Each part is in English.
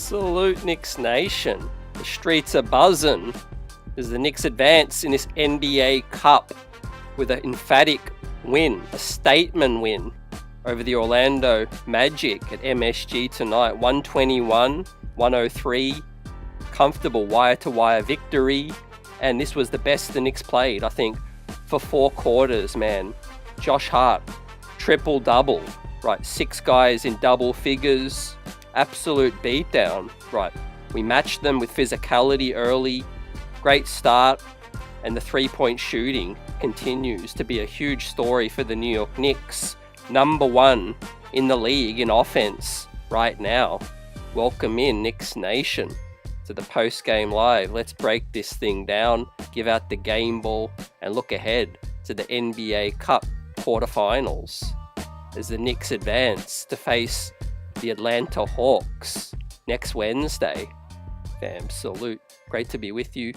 Salute Knicks Nation. The streets are buzzing as the Knicks advance in this NBA Cup with an emphatic win, a statement win over the Orlando Magic at MSG tonight. 121-103, comfortable wire-to-wire victory. And this was the best the Knicks played, I think, for 4 quarters, man. Josh Hart, triple-double, right? 6 guys in double figures. Absolute beatdown, right? We matched them with physicality early. Great start. And the three-point shooting continues to be a huge story for the New York Knicks. Number 1 in the league in offense right now. Welcome in, Knicks Nation, to the post-game live. Let's break this thing down, give out the game ball, and look ahead to the NBA Cup quarterfinals as the Knicks advance to face the Atlanta Hawks next Wednesday. Fam, salute. Great to be with you.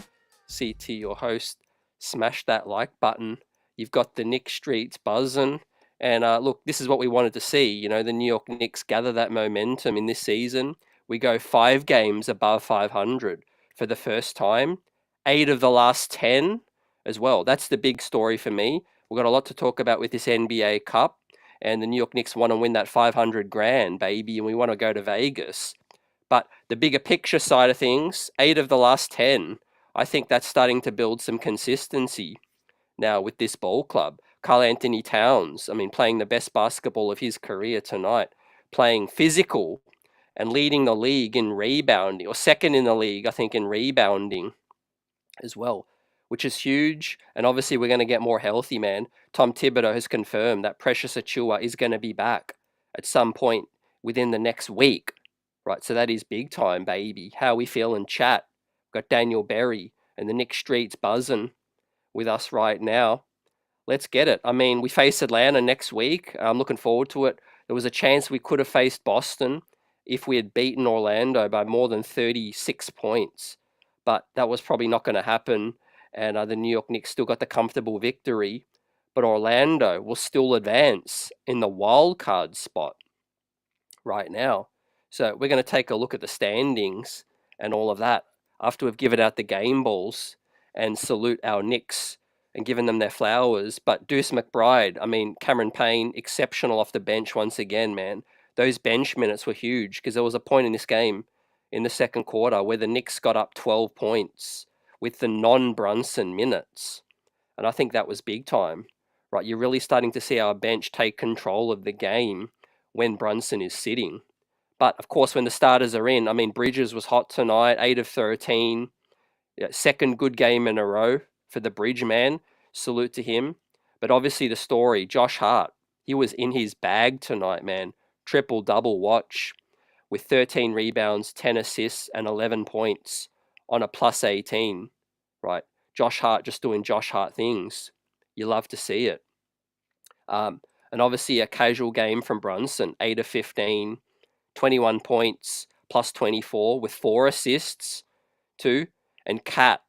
CT, your host. Smash that like button. You've got the Knicks streets buzzing. And look, this is what we wanted to see. You know, the New York Knicks gather that momentum in this season. We go 5 games above 500 for the first time. 8 of the last 10 as well. That's the big story for me. We've got a lot to talk about with this NBA Cup. And the New York Knicks want to win that 500 grand, baby. And we want to go to Vegas. But the bigger picture side of things, 8 of the last 10, I think that's starting to build some consistency now with this ball club. Karl-Anthony Towns, I mean, playing the best basketball of his career tonight, playing physical and leading the league in rebounding, or second in the league, I think, in rebounding as well, which is huge. And obviously we're going to get more healthy, man. Tom Thibodeau has confirmed that Precious Achiuwa is going to be back at some point within the next week, right? So that is big time, baby. How we feeling, chat? Got Daniel Berry and the Knicks streets buzzing with us right now. Let's get it. I mean, we face Atlanta next week. I'm looking forward to it. There was a chance we could have faced Boston if we had beaten Orlando by more than 36 points. But that was probably not going to happen. And the New York Knicks still got the comfortable victory. But Orlando will still advance in the wild card spot right now. So we're going to take a look at the standings and all of that after we've given out the game balls and salute our Knicks and given them their flowers. But Deuce McBride, I mean, Cameron Payne, exceptional off the bench once again, man. Those bench minutes were huge because there was a point in this game in the second quarter where the Knicks got up 12 points with the non-Brunson minutes. And I think that was big time, right? You're really starting to see our bench take control of the game when Brunson is sitting. But, of course, when the starters are in, I mean, Bridges was hot tonight, 8 of 13. Yeah, second good game in a row for the Bridge man. Salute to him. But obviously the story, Josh Hart, he was in his bag tonight, man. Triple-double watch with 13 rebounds, 10 assists, and 11 points on a plus 18, right? Josh Hart just doing Josh Hart things. You love to see it. And obviously a casual game from Brunson, 8 of 15, 21 points, plus 24 with 4 assists too. And Cat,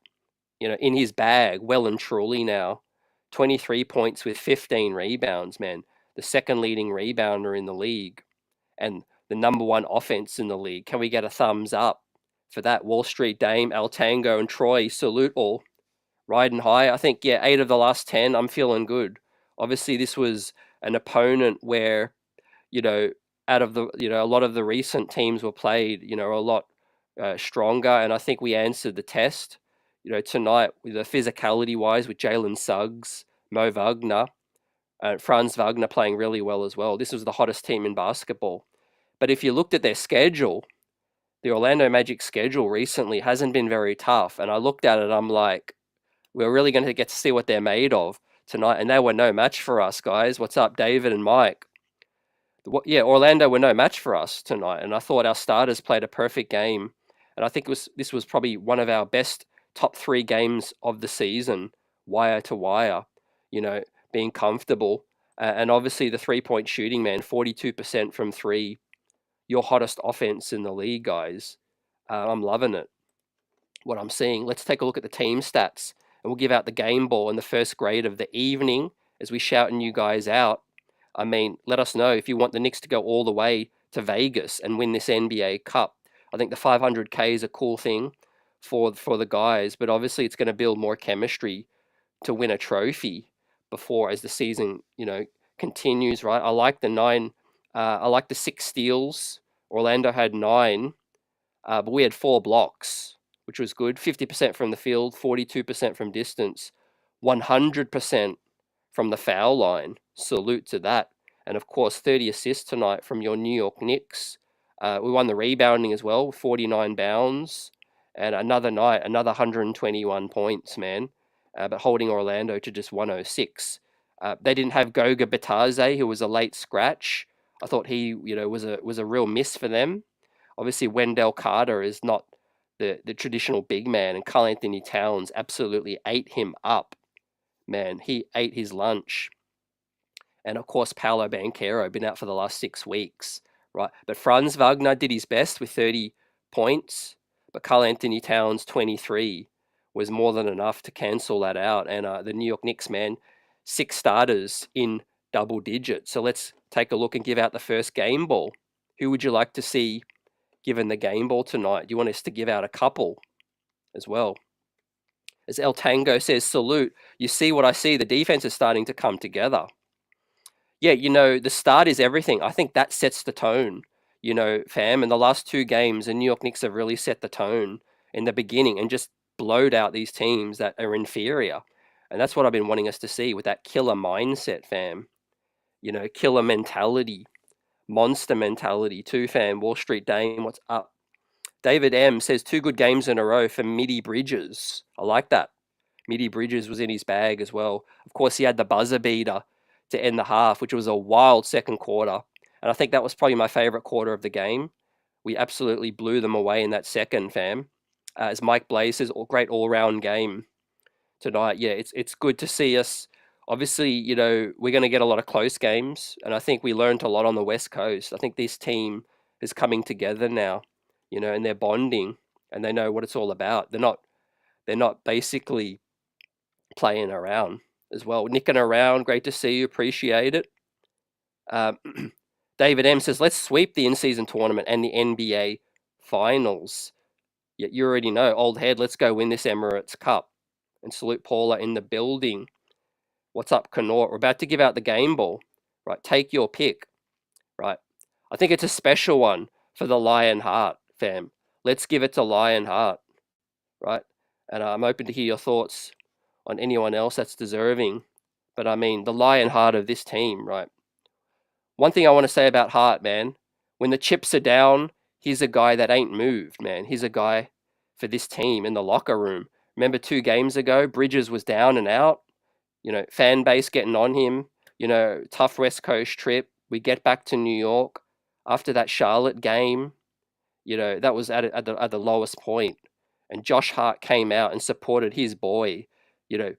you know, in his bag, well and truly now. 23 points with 15 rebounds, man. The second leading rebounder in the league. And the number 1 offense in the league. Can we get a thumbs up for that? Wall Street Dame, Al Tango, and Troy, salute all. Riding high. I think, yeah, 8 of the last 10, I'm feeling good. Obviously, this was an opponent where, you know, out of the, you know, a lot of the recent teams were played, you know, a lot stronger. And I think we answered the test, you know, tonight with the physicality-wise with Jalen Suggs, Mo Wagner, Franz Wagner playing really well as well. This was the hottest team in basketball. But if you looked at their schedule, the Orlando Magic schedule recently hasn't been very tough. And I looked at it, I'm like, we're really going to get to see what they're made of tonight. And they were no match for us, guys. What's up, David and Mike? Yeah, Orlando were no match for us tonight. And I thought our starters played a perfect game. And I think this was probably one of our best top 3 games of the season, wire to wire, you know, being comfortable. And obviously the three-point shooting, man, 42% from 3. Your hottest offense in the league, guys. I'm loving it, what I'm seeing. Let's take a look at the team stats. And we'll give out the game ball in the first grade of the evening as we shouting you guys out. I mean, let us know if you want the Knicks to go all the way to Vegas and win this NBA Cup. I think the 500K is a cool thing for the guys, but obviously it's going to build more chemistry to win a trophy before as the season, continues, right? I like the nine. I like the 6 steals. Orlando had 9, but we had 4 blocks, which was good. 50% from the field, 42% from distance, 100% from the foul line. Salute to that. And of course, 30 assists tonight from your New York Knicks. We won the rebounding as well, 49 bounds. And another night, another 121 points, man. But holding Orlando to just 106. They didn't have Goga Batadze, who was a late scratch. I thought he, was a real miss for them. Obviously, Wendell Carter is not the traditional big man, and Karl Anthony Towns absolutely ate him up. Man, he ate his lunch. And of course, Paolo Banchero been out for the last 6 weeks, right? But Franz Wagner did his best with 30 points, but Karl Anthony Towns 23 was more than enough to cancel that out. And the New York Knicks, man, 6 starters in double digits. So let's take a look and give out the first game ball. Who would you like to see given the game ball tonight? Do you want us to give out a couple as well? As El Tango says, salute. You see what I see. The defense is starting to come together. Yeah, the start is everything. I think that sets the tone, fam. In the last 2 games, the New York Knicks have really set the tone in the beginning and just blowed out these teams that are inferior. And that's what I've been wanting us to see with that killer mindset, fam. Killer mentality, monster mentality too, fam. Wall Street Dame, what's up? David M says 2 good games in a row for Midi Bridges. I like that. Midi Bridges was in his bag as well. Of course, he had the buzzer beater to end the half, which was a wild second quarter. And I think that was probably my favorite quarter of the game. We absolutely blew them away in that second, fam. As Mike Blaze says, great all-round game tonight. Yeah, it's good to see us. Obviously, we're going to get a lot of close games, and I think we learned a lot on the West Coast. I think this team is coming together now, and they're bonding, and they know what it's all about. They're not basically playing around as well. Nicking around, great to see you, appreciate it. David M says, let's sweep the in-season tournament and the NBA Finals. Yeah, you already know, old head, let's go win this Emirates Cup. And salute Paula in the building. What's up, Connaught? We're about to give out the game ball. Right, take your pick. Right, I think it's a special one for the Lion Hart, fam. Let's give it to Lion Hart. Right, and I'm open to hear your thoughts on anyone else that's deserving. But I mean, the Lion Heart of this team, right? One thing I want to say about Hart, man, when the chips are down, he's a guy that ain't moved, man. He's a guy for this team in the locker room. Remember 2 games ago, Bridges was down and out, fan base getting on him, tough West Coast trip. We get back to New York after that Charlotte game, that was at the lowest point. And Josh Hart came out and supported his boy,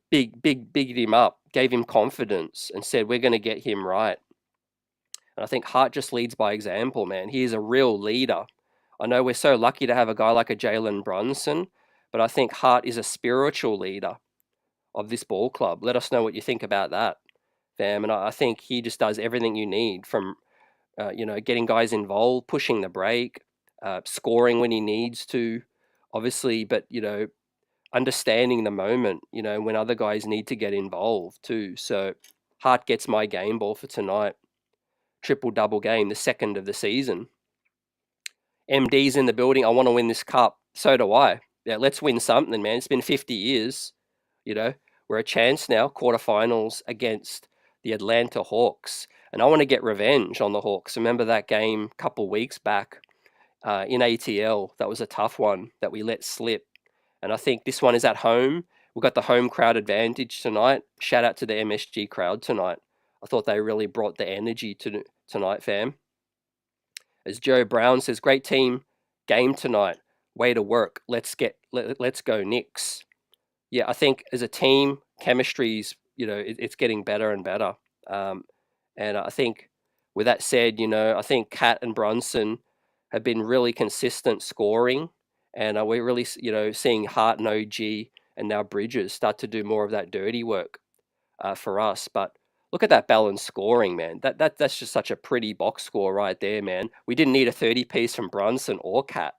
bigged him up, gave him confidence and said, we're going to get him right. And I think Hart just leads by example, man. He is a real leader. I know we're so lucky to have a guy like a Jalen Brunson, but I think Hart is a spiritual leader of this ball club. Let us know what you think about that, fam. And I think he just does everything you need from, getting guys involved, pushing the break, scoring when he needs to, obviously, but, understanding the moment, when other guys need to get involved too. So Hart gets my game ball for tonight. Triple-double game, the second of the season. MD's in the building. I want to win this cup. So do I. Yeah, let's win something, man. It's been 50 years. We're a chance now, quarterfinals against the Atlanta Hawks. And I want to get revenge on the Hawks. Remember that game a couple weeks back in ATL? That was a tough one that we let slip. And I think this one is at home. We've got the home crowd advantage tonight. Shout out to the MSG crowd tonight. I thought they really brought the energy to tonight, fam. As Joe Brown says, great team game tonight. Way to work. Let's go Knicks. Yeah, I think as a team, chemistry's, it's getting better and better. And I think with that said, I think Cat and Brunson have been really consistent scoring. And we're really, seeing Hart and OG and now Bridges start to do more of that dirty work for us. But look at that balanced scoring, man. That's just such a pretty box score right there, man. We didn't need a 30-piece from Brunson or Cat.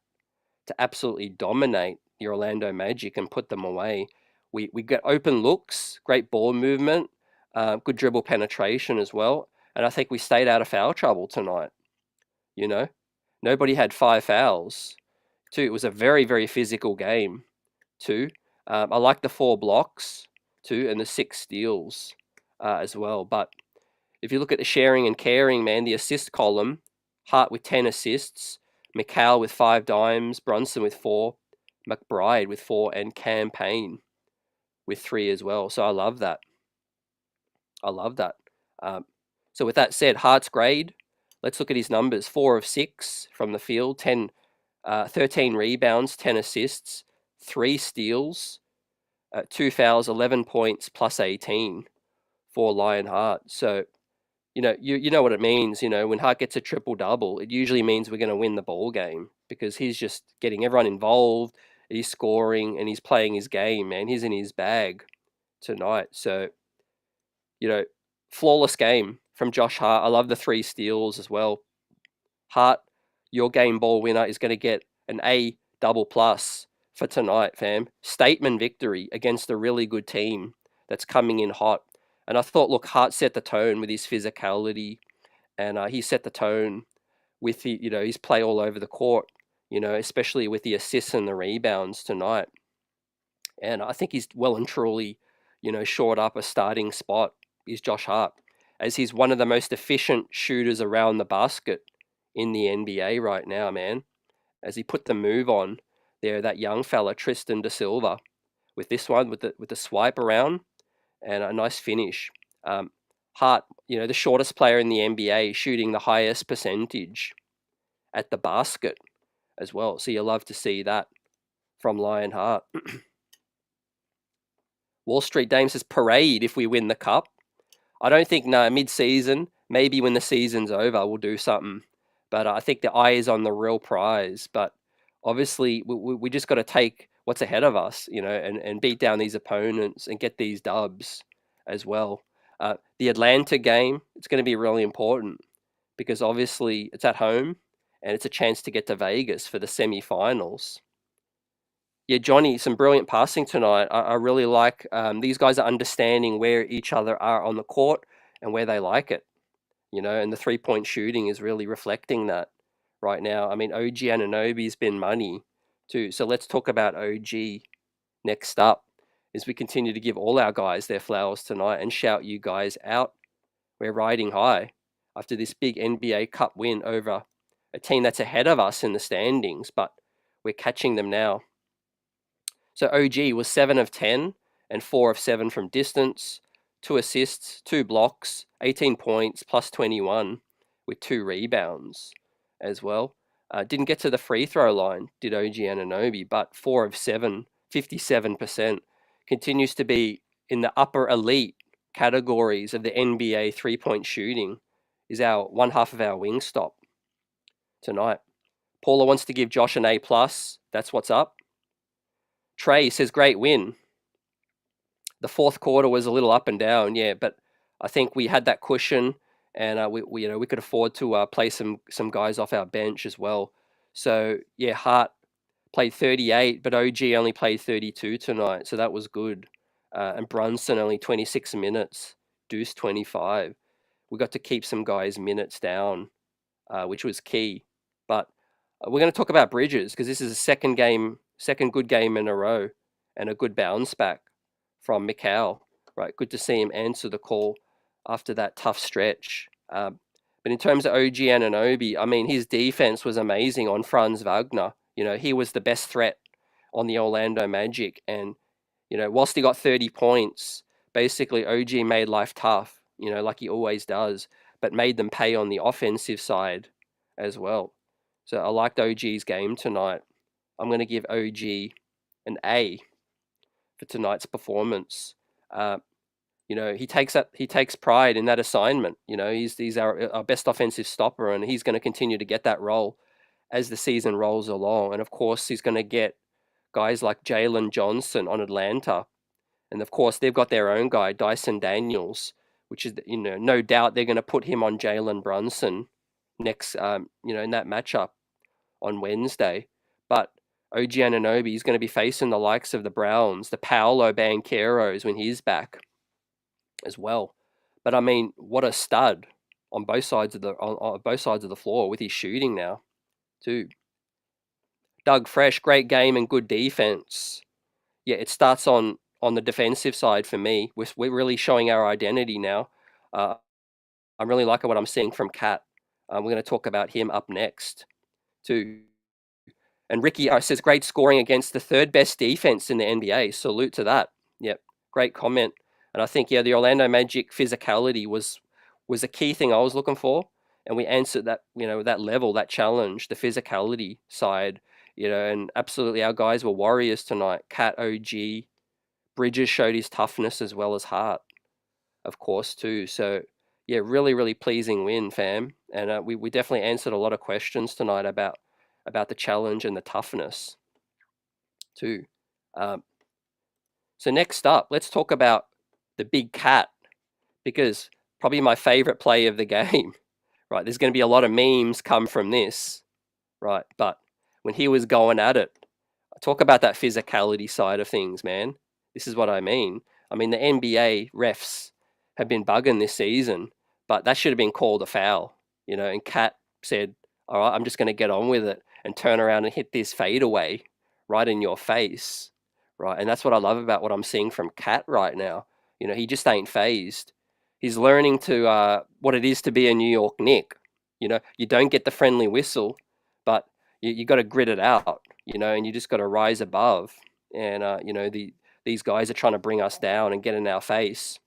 to absolutely dominate the Orlando Magic and put them away. We get open looks, great ball movement, good dribble penetration as well, and I think we stayed out of foul trouble tonight. You know, nobody had 5 fouls. Too, it was a very, very physical game. Too, I like the 4 blocks too, and the 6 steals as well. But if you look at the sharing and caring, man, the assist column, Hart with 10 assists, McCall with 5 dimes, Brunson with 4, McBride with 4, and Campaign with 3 as well. So I love that. I love that. So with that said, Hart's grade, let's look at his numbers. 4 of 6 from the field, 13 rebounds, 10 assists, 3 steals, 2 fouls, 11 points, plus 18 for Lionheart. So, you know what it means. When Hart gets a triple double, it usually means we're going to win the ball game because he's just getting everyone involved. He's scoring and he's playing his game, man. He's in his bag tonight. So, flawless game from Josh Hart. I love the 3 steals as well. Hart, your game ball winner, is going to get an A double plus for tonight, fam. Statement victory against a really good team that's coming in hot. And I thought, look, Hart set the tone with his physicality, and he set the tone with his play all over the court. Especially with the assists and the rebounds tonight. And I think he's well and truly, shored up a starting spot. Is Josh Hart, as he's one of the most efficient shooters around the basket in the NBA right now, man. As he put the move on there, that young fella Tristan Da Silva, with this one with the swipe around and a nice finish. Hart, the shortest player in the NBA, shooting the highest percentage at the basket as well. So you love to see that from Lionheart. Wall Street Dame says parade if we win the cup. I don't think mid-season, maybe when the season's over, we'll do something. But I think the eye is on the real prize. But obviously, we just got to take what's ahead of us, and beat down these opponents and get these dubs as well. The Atlanta game, it's going to be really important because obviously it's at home and it's a chance to get to Vegas for the semi-finals. Yeah, Johnny, some brilliant passing tonight. I really like these guys are understanding where each other are on the court and where they like it, and the 3-point shooting is really reflecting that right now. I mean, OG Anunoby's been money too. So let's talk about OG next up as we continue to give all our guys their flowers tonight and shout you guys out. We're riding high after this big NBA Cup win over a team that's ahead of us in the standings, but we're catching them now. So OG was 7 of 10 and 4 of 7 from distance, 2 assists, 2 blocks, 18 points, plus 21 with 2 rebounds as well. Didn't get to the free throw line, did OG Anunoby, but 4 of 7, 57%. Continues to be in the upper elite categories of the NBA 3-point shooting. Is one half of our wing stop tonight. Paula wants to give Josh an A+. That's what's up. Trey says, great win. The fourth quarter was a little up and down, yeah, but I think we had that cushion, and we could afford to play some guys off our bench as well. So yeah, Hart played 38, but OG only played 32 tonight, so that was good. And Brunson only 26 minutes, Deuce 25. We got to keep some guys' minutes down, which was key. But we're going to talk about Bridges because this is a second good game in a row, and a good bounce back from McCall. Right, good to see him answer the call after that tough stretch. But in terms of OG Anunoby, I mean, his defense was amazing on Franz Wagner. He was the best threat on the Orlando Magic, and whilst he got 30 points, basically OG made life tough. Like he always does, but made them pay on the offensive side as well. So I liked OG's game tonight. I'm going to give OG an A for tonight's performance. He takes pride in that assignment. He's our best offensive stopper, and he's going to continue to get that role as the season rolls along. And of course, he's going to get guys like Jalen Johnson on Atlanta, and of course they've got their own guy, Dyson Daniels, which is no doubt they're going to put him on Jalen Brunson next. In that matchup on Wednesday. But OG Anunoby is going to be facing the likes of the Browns, the Paolo Bancheros when he's back as well. But I mean, what a stud on both sides of the floor with his shooting now too. Doug Fresh, great game and good defense. Yeah, it starts on the defensive side for me. We're really showing our identity now. Uh, I'm really liking what I'm seeing from Cat. We're going to talk about him up next too. And Ricky says great scoring against the third best defense in the NBA. Salute to that. Yep, great comment. And I think the Orlando Magic physicality was a key thing I was looking for, and we answered that. That level, that challenge, the physicality side. And absolutely our guys were warriors tonight. Cat, OG, Bridges showed his toughness as well as Hart, of course too. So yeah, really really pleasing win, fam. And we definitely answered a lot of questions tonight about the challenge and the toughness too. So next up, let's talk about the big cat, because probably my favorite play of the game. Right, there's going to be a lot of memes come from this, right? But when he was going at it, talk about that physicality side of things, man. This is what I mean. I mean, the NBA refs have been bugging this season, but that should have been called a foul, And Cat said, "All right, I'm just going to get on with it and turn around and hit this fadeaway right in your face." Right, and that's what I love about what I'm seeing from Cat right now. He just ain't phased. He's learning to what it is to be a New York Knick. You don't get the friendly whistle, but you got to grit it out. And you just got to rise above. And these guys are trying to bring us down and get in our face.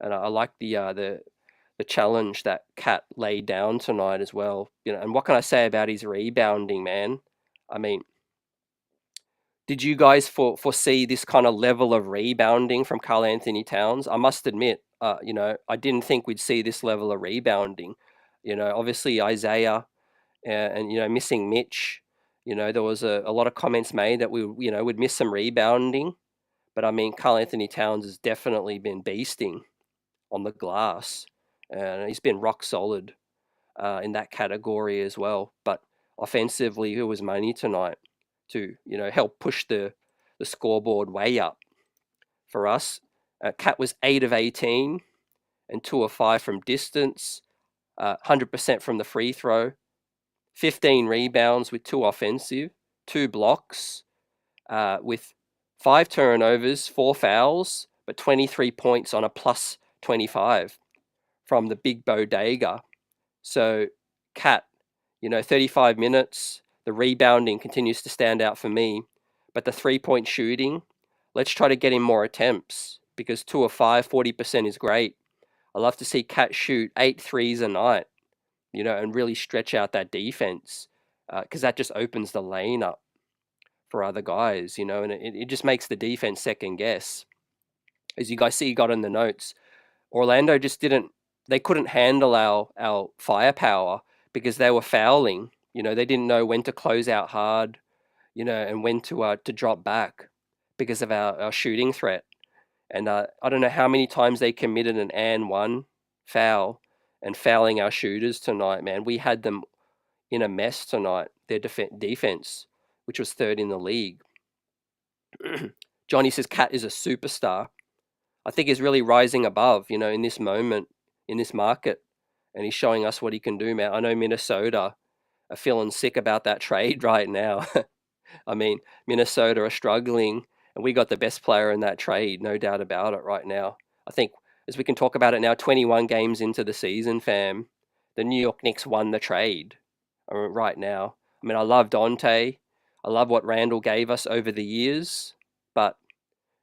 And I like the challenge that Cat laid down tonight as well. And what can I say about his rebounding, man? I mean, did you guys foresee this kind of level of rebounding from Karl Anthony Towns? I must admit, I didn't think we'd see this level of rebounding. Obviously Isaiah and missing Mitch. There was a lot of comments made that we would miss some rebounding, but I mean, Karl Anthony Towns has definitely been beasting on the glass, and he's been rock solid in that category as well. But offensively, it was money tonight to help push the scoreboard way up for us. Cat was 8 of 18 and 2 of 5 from distance, 100% from the free throw, 15 rebounds with 2 offensive, 2 blocks, with 5 turnovers, 4 fouls, but 23 points on a plus 25 from the big bodega. So Cat, 35 minutes, the rebounding continues to stand out for me, but the 3-point shooting, let's try to get him more attempts, because 2 of 5, 40% is great. I love to see Cat shoot 8 threes a night, and really stretch out that defense, because that just opens the lane up for other guys, and it just makes the defense second guess. As you guys see, got in the notes, Orlando just they couldn't handle our firepower because they were fouling. They didn't know when to close out hard, and when to drop back because of our shooting threat. And I don't know how many times they committed an and one foul and fouling our shooters tonight, man. We had them in a mess tonight, their defense, which was 3rd in the league. Johnny says Cat is a superstar. I think he's really rising above, in this moment, in this market, and he's showing us what he can do, man. I know Minnesota are feeling sick about that trade right now. I mean, Minnesota are struggling, and we got the best player in that trade, no doubt about it right now. I think, as we can talk about it now, 21 games into the season, fam, the New York Knicks won the trade right now. I mean, I love Dante. I love what Randall gave us over the years, but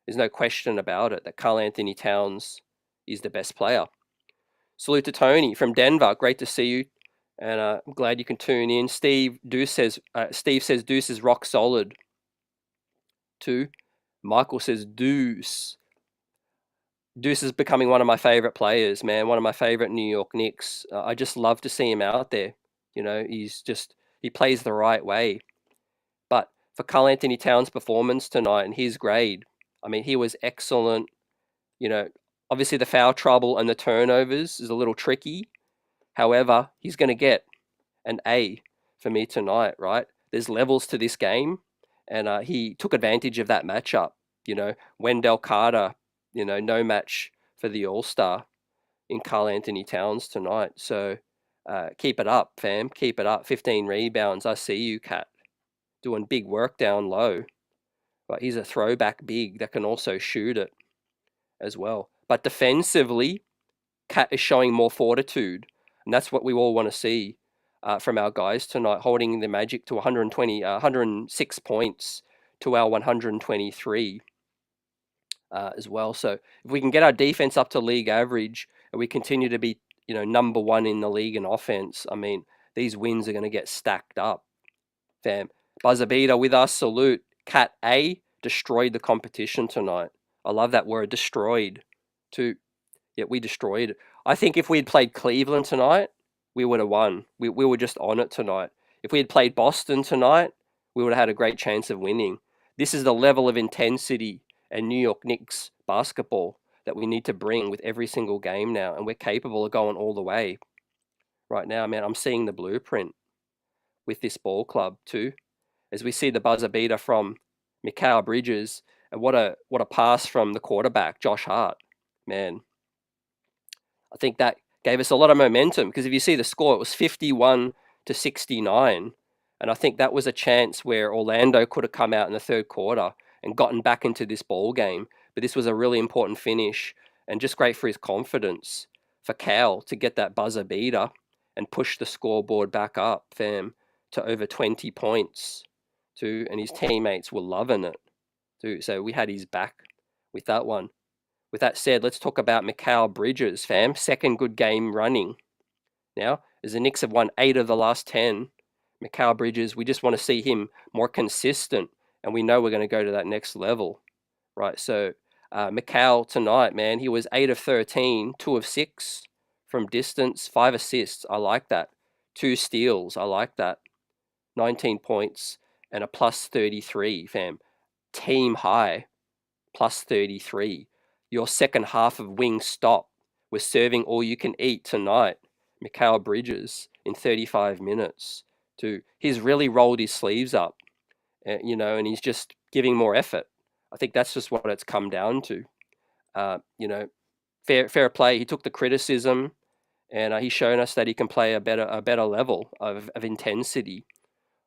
there's no question about it that Karl Anthony Towns is the best player. Salute to Tony from Denver. Great to see you, and I'm glad you can tune in. Steve says Deuce is rock solid too. Michael says Deuce is becoming one of my favorite players, man. One of my favorite New York Knicks. I just love to see him out there. He plays the right way. But for Karl Anthony Towns' performance tonight and his grade, I mean, he was excellent. Obviously the foul trouble and the turnovers is a little tricky. However, he's going to get an A for me tonight, right? There's levels to this game, and he took advantage of that matchup. Wendell Carter, no match for the All-Star in Karl Anthony Towns tonight. So keep it up, fam. Keep it up. 15 rebounds. I see you, Cat. Doing big work down low. But he's a throwback big that can also shoot it as well. But defensively, Cat is showing more fortitude. And that's what we all want to see from our guys tonight, holding the Magic to 106 points to our 123 as well. So if we can get our defense up to league average and we continue to be, number one in the league in offense, I mean, these wins are going to get stacked up, fam. Buzzer beater with us, salute. Cat A destroyed the competition tonight. I love that word, destroyed. Too. Yeah, we destroyed it. I think if we had played Cleveland tonight, we would have won. We were just on it tonight. If we had played Boston tonight, we would have had a great chance of winning. This is the level of intensity and New York Knicks basketball that we need to bring with every single game now, and we're capable of going all the way right now, man. I'm seeing the blueprint with this ball club too, as we see the buzzer beater from Mikal Bridges, and what a pass from the quarterback, Josh Hart, man. I think that gave us a lot of momentum because if you see the score, it was 51-69. And I think that was a chance where Orlando could have come out in the third quarter and gotten back into this ball game. But this was a really important finish and just great for his confidence for Cal to get that buzzer beater and push the scoreboard back up, fam, to over 20 points too. And his teammates were loving it too. So we had his back with that one. With that said, let's talk about Mikal Bridges, fam. Second good game running. Now, as the Knicks have won 8 of the last 10, Mikal Bridges, we just want to see him more consistent, and we know we're going to go to that next level, right? So, Mikal tonight, man, he was 8 of 13, 2 of 6 from distance, 5 assists. I like that. 2 steals. I like that. 19 points and a plus 33, fam. Team high, plus 33. Your second half of Wingstop was serving all you can eat tonight. Mikal Bridges in 35 minutes. He's really rolled his sleeves up, and he's just giving more effort. I think that's just what it's come down to. Fair play. He took the criticism, and he's shown us that he can play a better level of intensity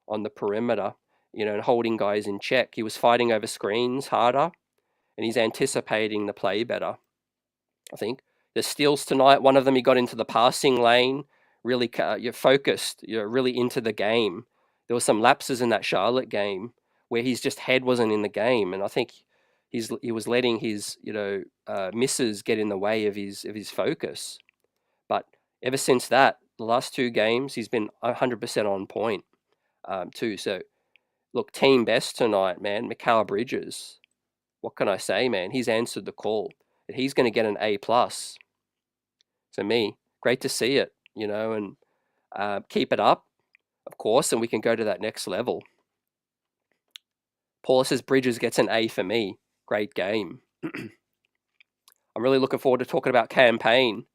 on the perimeter, and holding guys in check. He was fighting over screens harder, and he's anticipating the play better. I think the steals tonight, one of them he got into the passing lane, really you're focused, you're really into the game. There were some lapses in that Charlotte game where his just head wasn't in the game, and I think he was letting his misses get in the way of his focus. But ever since that, the last 2 games, he's been 100% on point too. So look, team best tonight, man. Mikal Bridges. What can I say, man? He's answered the call. He's going to get an A+. To me, great to see it, and keep it up, of course, and we can go to that next level. Paula says Bridges gets an A for me. Great game. I'm really looking forward to talking about Cam Payne,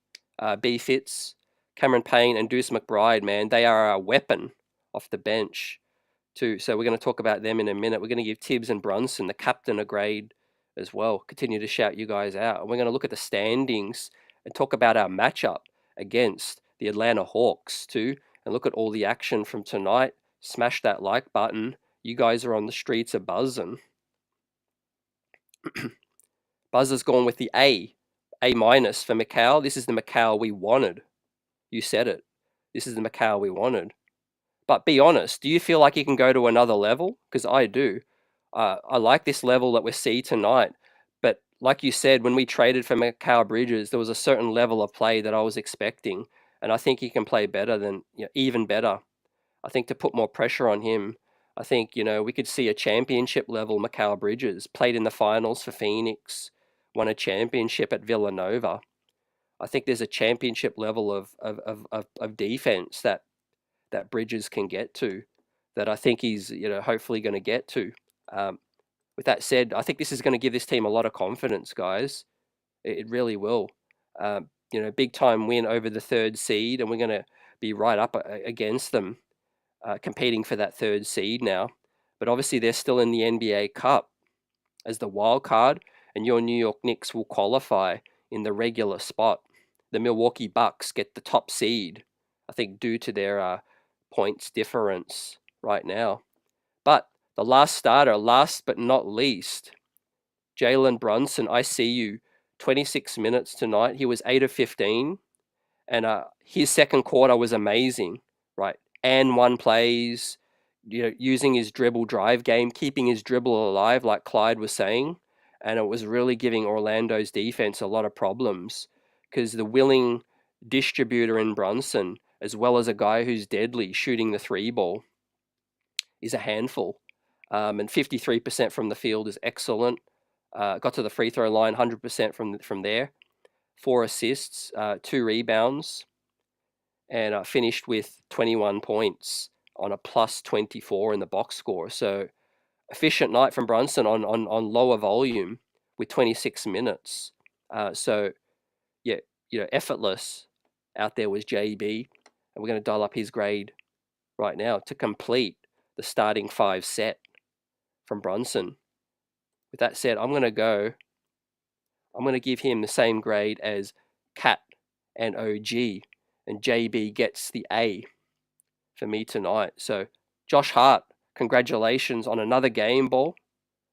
B Fitz, Cameron Payne, and Deuce McBride, man. They are a weapon off the bench too. So we're going to talk about them in a minute. We're going to give Tibbs and Brunson, the captain, a grade as well. Continue to shout you guys out. And we're going to look at the standings and talk about our matchup against the Atlanta Hawks too, and look at all the action from tonight. Smash that like button. You guys are on the streets of buzzing. Buzzer's gone with the A minus for Mikal. This is the Mikal we wanted. You said it. This is the Mikal we wanted. But be honest, do you feel like you can go to another level? Because I do. I like this level that we see tonight. But like you said, when we traded for Mikal Bridges, there was a certain level of play that I was expecting. And I think he can play better than, even better. I think to put more pressure on him, I think, we could see a championship level Mikal Bridges, played in the finals for Phoenix, won a championship at Villanova. I think there's a championship level of defense that Bridges can get to, that I think he's hopefully going to get to. With that said, I think this is going to give this team a lot of confidence, guys. It really will. Big time win over the 3rd seed, and we're going to be right up against them, competing for that 3rd seed now. but obviously they're still in the NBA Cup as the wild card, and your New York Knicks will qualify in the regular spot. The Milwaukee Bucks get the top seed, I think, due to their points difference right now. But the last starter, last but not least, Jalen Brunson. I see you. 26 minutes tonight. He was 8 of 15, and his second quarter was amazing, right? And one plays, using his dribble drive game, keeping his dribble alive, like Clyde was saying, and it was really giving Orlando's defense a lot of problems because the willing distributor in Brunson, as well as a guy who's deadly shooting the three ball, is a handful. And 53% from the field is excellent. Got to the free throw line 100% from there. 4 assists, 2 rebounds, and finished with 21 points on a plus 24 in the box score. So efficient night from Brunson on lower volume with 26 minutes. So yeah, effortless out there was JB, and we're going to dial up his grade right now to complete the starting 5 set from Brunson. With that said, I'm going to give him the same grade as Cat and OG, and JB gets the A for me tonight. So Josh Hart, congratulations on another game ball,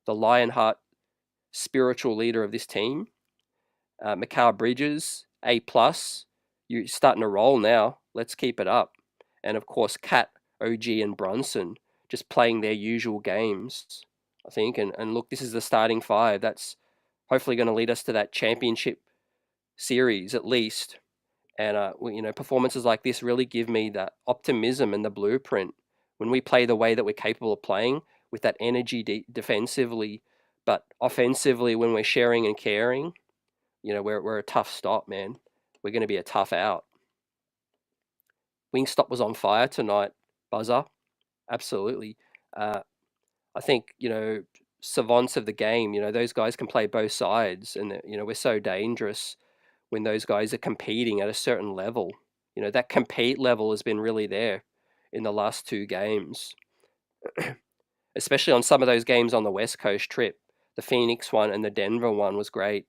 the Lionheart spiritual leader of this team. Mikal Bridges, A+. You're starting to roll now. Let's keep it up. And of course, Cat, OG, and Brunson just playing their usual games, I think. And look, this is the starting 5. That's hopefully going to lead us to that championship series at least. And performances like this really give me that optimism and the blueprint when we play the way that we're capable of playing, with that energy defensively, but offensively when we're sharing and caring. We're a tough stop, man. We're going to be a tough out. Wingstop was on fire tonight, Buzzer. Absolutely. I think, savants of the game, those guys can play both sides, and, we're so dangerous when those guys are competing at a certain level. That compete level has been really there in the last 2 games, especially on some of those games on the West Coast trip. The Phoenix one and the Denver one was great.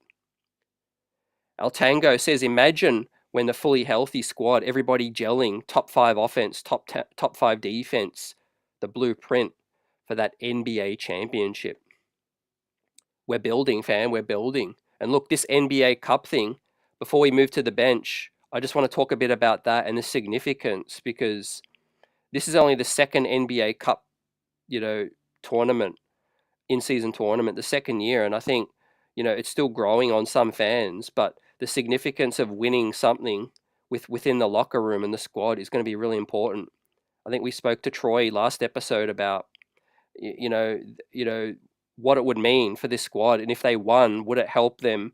Altango says, imagine when the fully healthy squad, everybody gelling, top 5 offense, top 5 defense, the blueprint for that NBA championship. We're building, fam. We're building. And look, this NBA Cup thing, before we move to the bench, I just want to talk a bit about that and the significance, because this is only the second NBA Cup, tournament, in-season tournament, the second year. And I think, it's still growing on some fans, but the significance of winning something within the locker room and the squad is going to be really important. I think we spoke to Troy last episode about, what it would mean for this squad, and if they won, would it help them,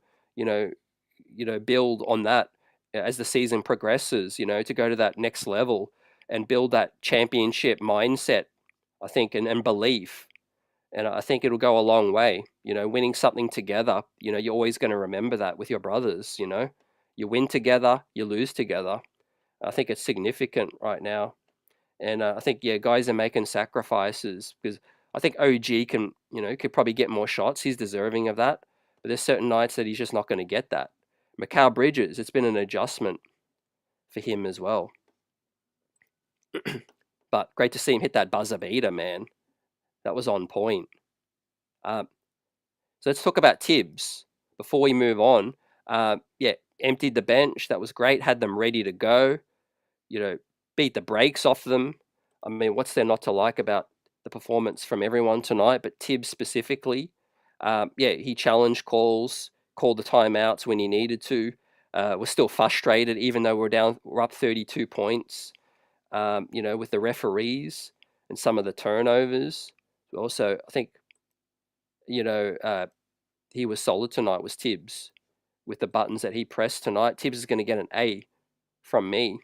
build on that as the season progresses, to go to that next level and build that championship mindset, I think, and belief. And I think it'll go a long way, winning something together. You're always going to remember that with your brothers. You win together, you lose together. I think it's significant right now. And I think, guys are making sacrifices, because I think OG can, could probably get more shots. He's deserving of that. But there's certain nights that he's just not going to get that. Mikal Bridges, it's been an adjustment for him as well. But great to see him hit that buzzer beater, man. That was on point. So let's talk about Tibbs before we move on. Emptied the bench. That was great. Had them ready to go. Beat the brakes off them. I mean, what's there not to like about the performance from everyone tonight, but Tibbs specifically? He challenged calls, called the timeouts when he needed to. Was still frustrated, even though we're up 32 points. With the referees and some of the turnovers. Also, I think, he was solid tonight, was Tibbs, with the buttons that he pressed tonight. Tibbs is going to get an A from me,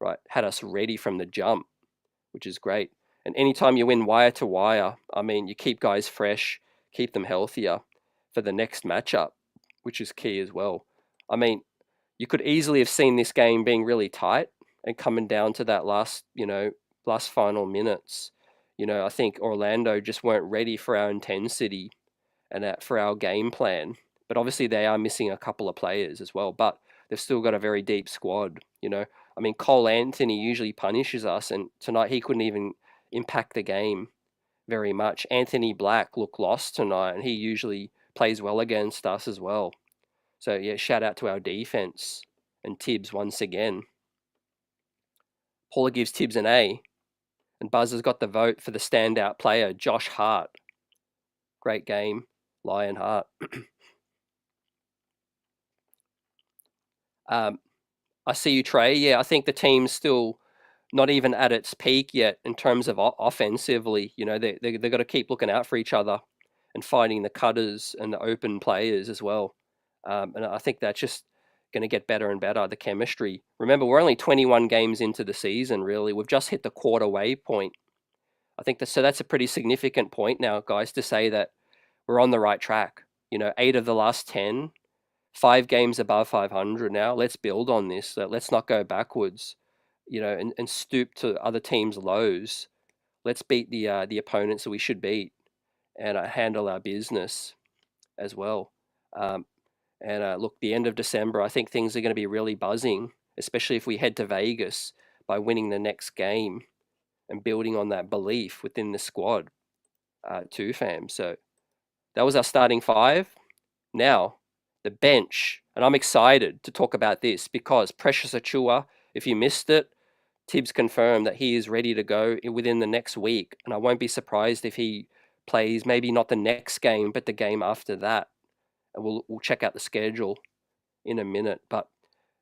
right? Had us ready from the jump, which is great. And anytime you win wire to wire, I mean, you keep guys fresh, keep them healthier for the next matchup, which is key as well. I mean, you could easily have seen this game being really tight and coming down to that last final minutes. I think Orlando just weren't ready for our intensity and for our game plan. But obviously they are missing a couple of players as well. But they've still got a very deep squad. I mean, Cole Anthony usually punishes us, and tonight he couldn't even impact the game very much. Anthony Black looked lost tonight, and he usually plays well against us as well. So yeah, shout out to our defense and Tibbs once again. Paula gives Tibbs an A, and Buzzer's got the vote for the standout player, Josh Hart. Great game, Lion Hart. I see you, Trey. Yeah, I think the team's still not even at its peak yet in terms of offensively. They've got to keep looking out for each other and finding the cutters and the open players as well. And I think that's just going to get better and better, the chemistry. Remember, we're only 21 games into the season, really. We've just hit the quarter way point. I think so that's a pretty significant point now, guys, to say that we're on the right track. 8 of the last 10, 5 games above 500 now. Let's build on this. Let's not go backwards, and stoop to other teams' lows. Let's beat the opponents that we should beat and handle our business as well. And look, the end of December, I think things are going to be really buzzing, especially if we head to Vegas by winning the next game and building on that belief within the squad too, fam. So that was our starting 5. Now, the bench. And I'm excited to talk about this because Precious Achua, if you missed it, Tibbs confirmed that he is ready to go within the next week. And I won't be surprised if he plays maybe not the next game, but the game after that. And we'll check out the schedule in a minute. But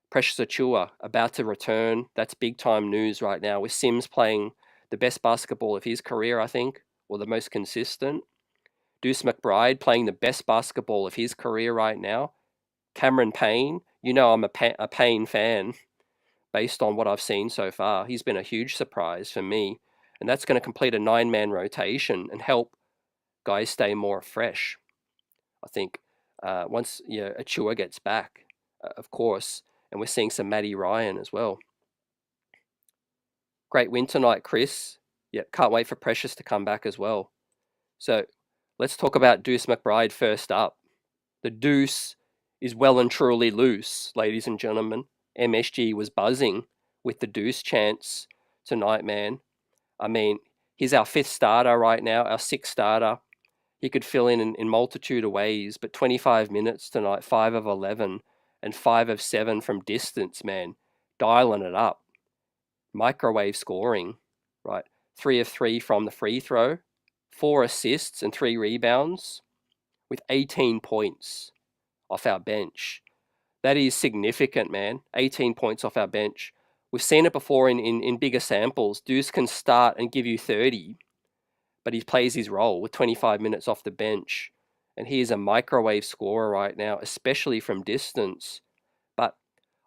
Precious Achua about to return. That's big time news right now, with Sims playing the best basketball of his career, I think, or the most consistent. Deuce McBride playing the best basketball of his career right now. Cameron Payne, I'm a Payne fan based on what I've seen so far. He's been a huge surprise for me. And that's going to complete a 9-man rotation and help guys stay more fresh, I think, once Achua gets back, of course. And we're seeing some Matty Ryan as well. Great win tonight, Chris. Yeah, can't wait for Precious to come back as well. So let's talk about Deuce McBride first up. The Deuce is well and truly loose, ladies and gentlemen. MSG was buzzing with the Deuce chance tonight, man. I mean, he's our 5th starter right now, our 6th starter. He could fill in multitude of ways, but 25 minutes tonight, 5 of 11, and 5 of 7 from distance, man. Dialing it up. Microwave scoring, right? 3 of 3 from the free throw, 4 assists and 3 rebounds, with 18 points off our bench. That is significant, man. 18 points off our bench. We've seen it before in bigger samples. Deuce can start and give you 30, but he plays his role with 25 minutes off the bench. And he is a microwave scorer right now, especially from distance. But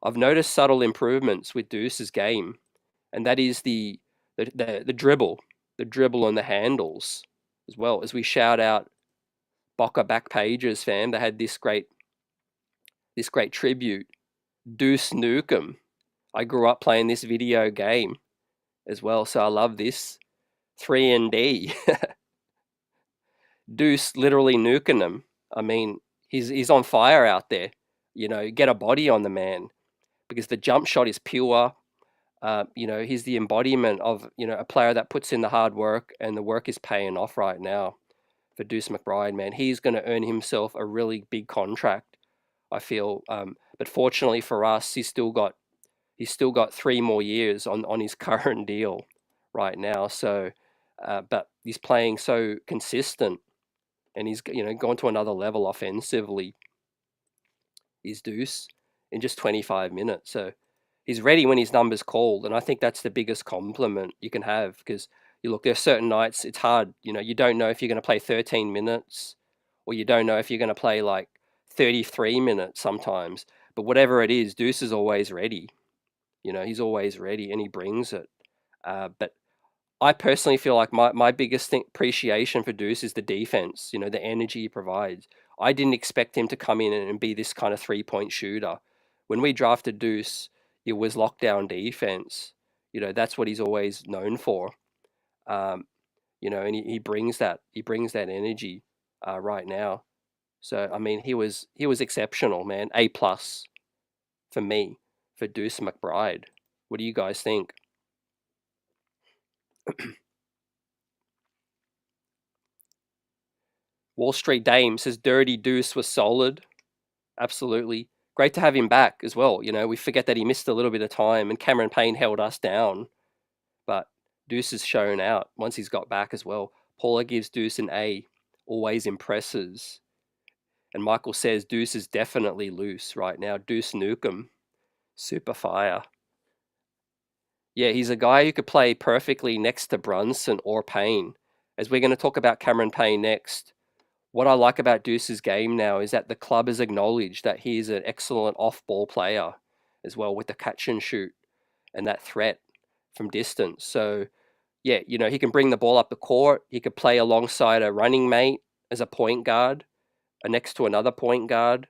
I've noticed subtle improvements with Deuce's game, and that is the dribble, and the handles, as well. As we shout out Boca Back Pages, fam, they had this great tribute, Deuce Nukem. I grew up playing this video game as well, so I love this. 3&D. Deuce literally nuking them. I mean, he's on fire out there. Get a body on the man, because the jump shot is pure. He's the embodiment of, a player that puts in the hard work, and the work is paying off right now for Deuce McBride, man. He's going to earn himself a really big contract, I feel. But fortunately for us, he's still got 3 more years on his current deal right now. So, but he's playing so consistent, and he's gone to another level offensively. Is Deuce in just 25 minutes. So he's ready when his number's called, and I think that's the biggest compliment you can have, because there's certain nights it's hard. You don't know if you're going to play 13 minutes, or you don't know if you're going to play like 33 minutes sometimes. But whatever it is, Deuce is always ready. He's always ready, and he brings it. But I personally feel like my biggest appreciation for Deuce is the defense, the energy he provides. I didn't expect him to come in and be this kind of 3-point shooter. When we drafted Deuce, it was lockdown defense. That's what he's always known for. and he brings that energy right now. So I mean, he was exceptional, man. A plus for me for Deuce McBride. What do you guys think? Wall Street Dame says Dirty Deuce was solid. Absolutely. Great to have him back as well. We forget that he missed a little bit of time and Cameron Payne held us down, but Deuce has shown out once he's got back as well. Paula gives Deuce an A. Always impresses. And Michael says Deuce is definitely loose right now. Deuce Nukem. Super fire. Yeah, he's a guy who could play perfectly next to Brunson or Payne. As we're going to talk about Cameron Payne next, what I like about Deuce's game now is that the club has acknowledged that he is an excellent off-ball player as well, with the catch and shoot and that threat from distance. So, yeah, he can bring the ball up the court. He could play alongside a running mate as a point guard, next to another point guard.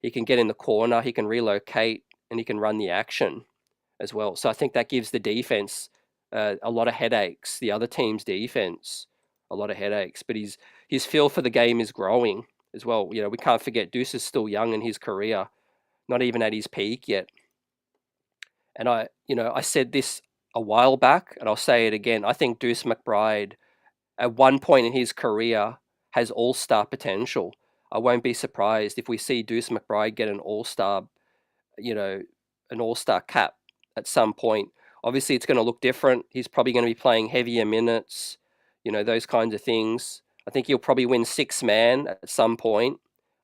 He can get in the corner. He can relocate, and he can run the action as well. So I think that gives the defense a lot of headaches. The other team's defense a lot of headaches. But his feel for the game is growing as well. We can't forget Deuce is still young in his career, not even at his peak yet. And I said this a while back, and I'll say it again. I think Deuce McBride, at one point in his career, has all-star potential. I won't be surprised if we see Deuce McBride get an all-star, an all-star cap at some point. Obviously, it's going to look different. He's probably going to be playing heavier minutes, those kinds of things. I think he'll probably win six-man at some point,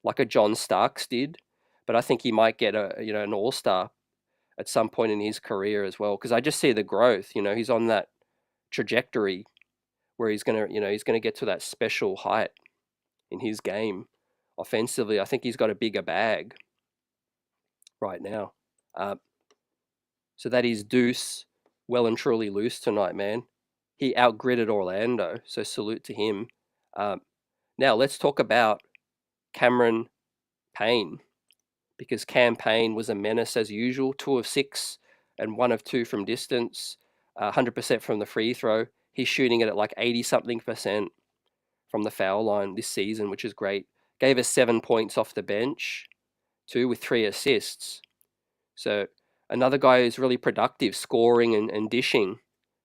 like a John Starks did. But I think he might get an all-star at some point in his career as well, because I just see the growth. He's on that trajectory where he's gonna get to that special height in his game offensively. I think he's got a bigger bag right now. So that is Deuce, well and truly loose tonight, man. He outgritted Orlando, so salute to him. Now let's talk about Cameron Payne, because Cam Payne was a menace as usual. 2 of 6 and 1 of 2 from distance, 100% from the free throw. He's shooting it at like 80-something% from the foul line this season, which is great. Gave us 7 points off the bench, too, with 3 assists. So another guy who's really productive, scoring and dishing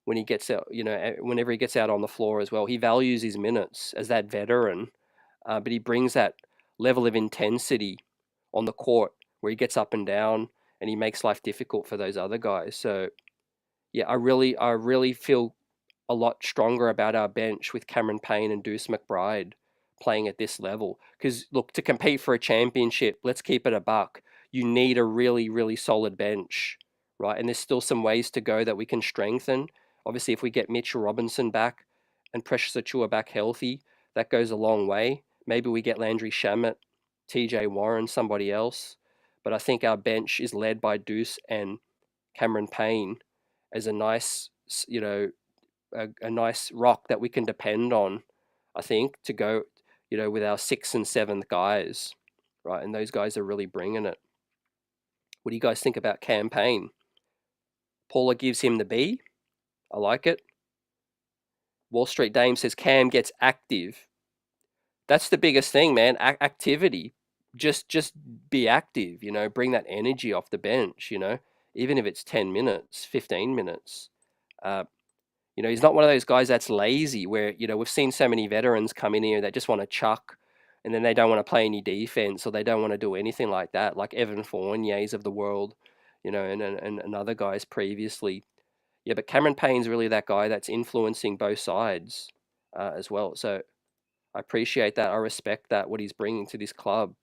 when he gets out, whenever he gets out on the floor as well. He values his minutes as that veteran, but he brings that level of intensity on the court where he gets up and down and he makes life difficult for those other guys. So yeah, I really feel a lot stronger about our bench with Cameron Payne and Deuce McBride playing at this level. Because look, to compete for a championship, let's keep it a buck. You need a really, really solid bench, right? And there's still some ways to go that we can strengthen. Obviously, if we get Mitchell Robinson back and Precious Achiuwa back healthy, that goes a long way. Maybe we get Landry Shamet, TJ Warren, somebody else. But I think our bench is led by Deuce and Cameron Payne as a nice, a nice rock that we can depend on, I think, to go, with our 6th and 7th guys, right? And those guys are really bringing it. What do you guys think about Cam Payne? Paula gives him the B. I like it. Wall Street Dame says Cam gets active. That's the biggest thing, man. Activity. Just be active, bring that energy off the bench, even if it's 10 minutes, 15 minutes. He's not one of those guys that's lazy where, we've seen so many veterans come in here that just want to chuck and then they don't want to play any defense or they don't want to do anything like that, like Evan Fournier's of the world, and other guys previously. Yeah, but Cameron Payne's really that guy that's influencing both sides as well. So I appreciate that. I respect that, what he's bringing to this club,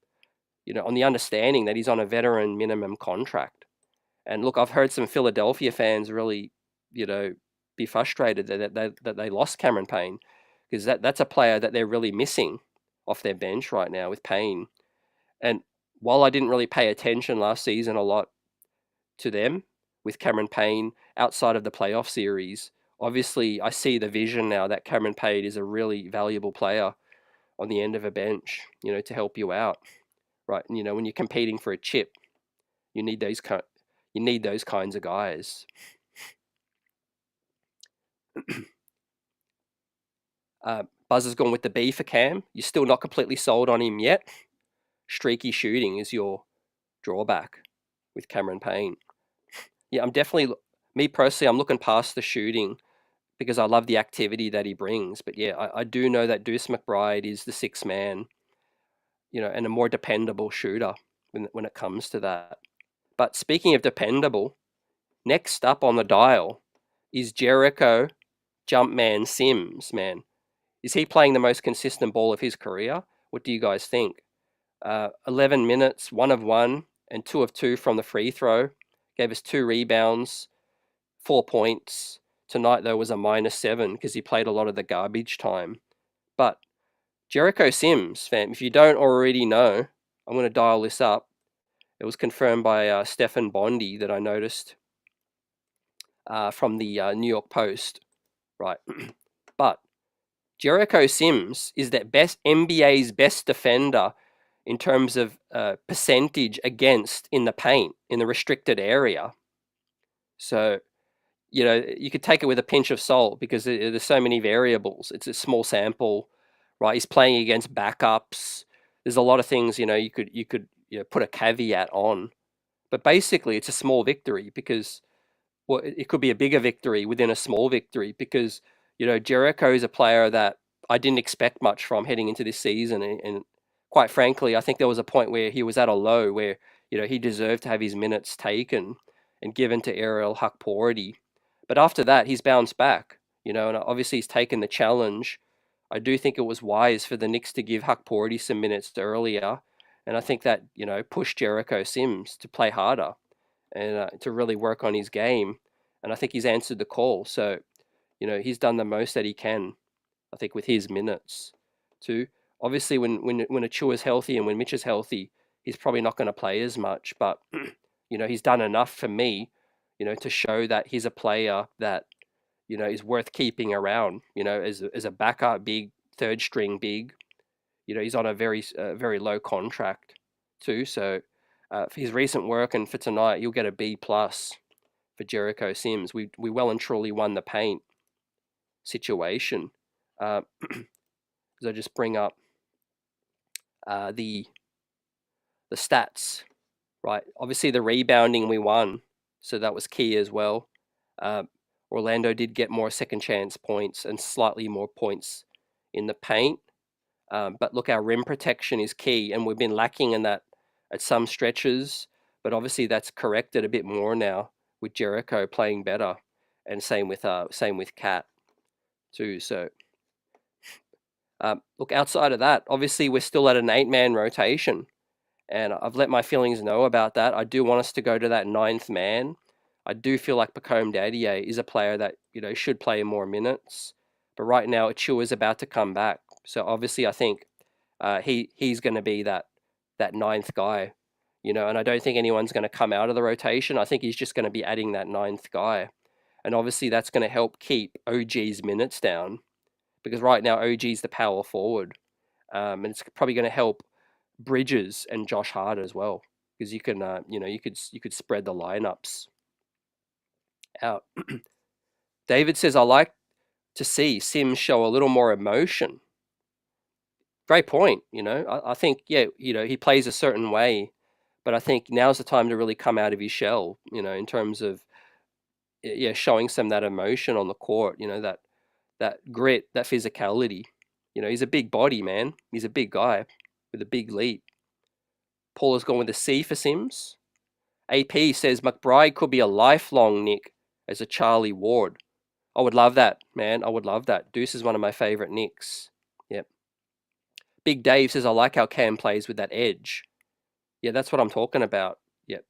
on the understanding that he's on a veteran minimum contract. And look, I've heard some Philadelphia fans really, be frustrated that they lost Cameron Payne, because that's a player that they're really missing off their bench right now with Payne. And while I didn't really pay attention last season a lot to them with Cameron Payne outside of the playoff series, obviously I see the vision now that Cameron Payne is a really valuable player on the end of a bench, to help you out, right? And, when you're competing for a chip, you need those kinds of guys. Buzzer's gone with the B for Cam. You're still not completely sold on him yet. Streaky shooting is your drawback with Cameron Payne. Yeah, I'm definitely, me personally, I'm looking past the shooting because I love the activity that he brings. But yeah, I do know that Deuce McBride is the sixth man, and a more dependable shooter when it comes to that. But speaking of dependable, next up on the dial is Jericho Jumpman Sims, man. Is he playing the most consistent ball of his career? What do you guys think? 11 minutes, 1 of 1, and 2 of 2 from the free throw. Gave us 2 rebounds, 4 points. Tonight, though, was a -7 because he played a lot of the garbage time. But Jericho Sims, fam, if you don't already know, I'm going to dial this up. It was confirmed by Stephen Bondi that I noticed from the New York Post, right? But Jericho Sims is that NBA's best defender in terms of percentage against in the paint, in the restricted area. So, you could take it with a pinch of salt because there's so many variables. It's a small sample, right? He's playing against backups. There's a lot of things, you could put a caveat on. But basically, it's a small victory because, well, it could be a bigger victory within a small victory because, Jericho is a player that I didn't expect much from heading into this season. And quite frankly, I think there was a point where he was at a low where, he deserved to have his minutes taken and given to Ariel Hukporti. But after that, he's bounced back, and obviously he's taken the challenge. I do think it was wise for the Knicks to give Hukporti some minutes earlier. And I think that, pushed Jericho Sims to play harder and to really work on his game. And I think he's answered the call. So, he's done the most that he can, I think, with his minutes too. Obviously, when Achua's healthy and when Mitch is healthy, he's probably not going to play as much. But, he's done enough for me, to show that he's a player that, is worth keeping around, as a backup big, third string big. He's on a very low contract too. So for his recent work and for tonight, you'll get a B+ for Jericho Sims. We well and truly won the paint situation. So just bring up the stats, right? Obviously the rebounding we won, so that was key as well. Orlando did get more second chance points and slightly more points in the paint. But look, our rim protection is key, and we've been lacking in that at some stretches. But obviously, that's corrected a bit more now with Jericho playing better, and same with Cat too. So, look, outside of that, obviously we're still at an 8-man rotation, and I've let my feelings know about that. I do want us to go to that 9th man. I do feel like Pacome Dadier is a player that should play more minutes, but right now Achua is about to come back. So obviously, I think he's going to be that 9th guy, and I don't think anyone's going to come out of the rotation. I think he's just going to be adding that 9th guy, and obviously that's going to help keep OG's minutes down because right now OG's the power forward, and it's probably going to help Bridges and Josh Hart as well because you can you could spread the lineups out. David says, I like to see Sims show a little more emotion. Great point. I think, yeah, he plays a certain way, but I think now's the time to really come out of his shell, in terms of, yeah, showing some that emotion on the court, that grit, that physicality. He's a big body, man. He's a big guy with a big leap. Paul has gone with a C for Sims. AP says McBride could be a lifelong Knick as a Charlie Ward. I would love that, man. I would love that. Deuce is one of my favorite Knicks. Yep. Big Dave says, I like how Cam plays with that edge. Yeah, that's what I'm talking about. Yep.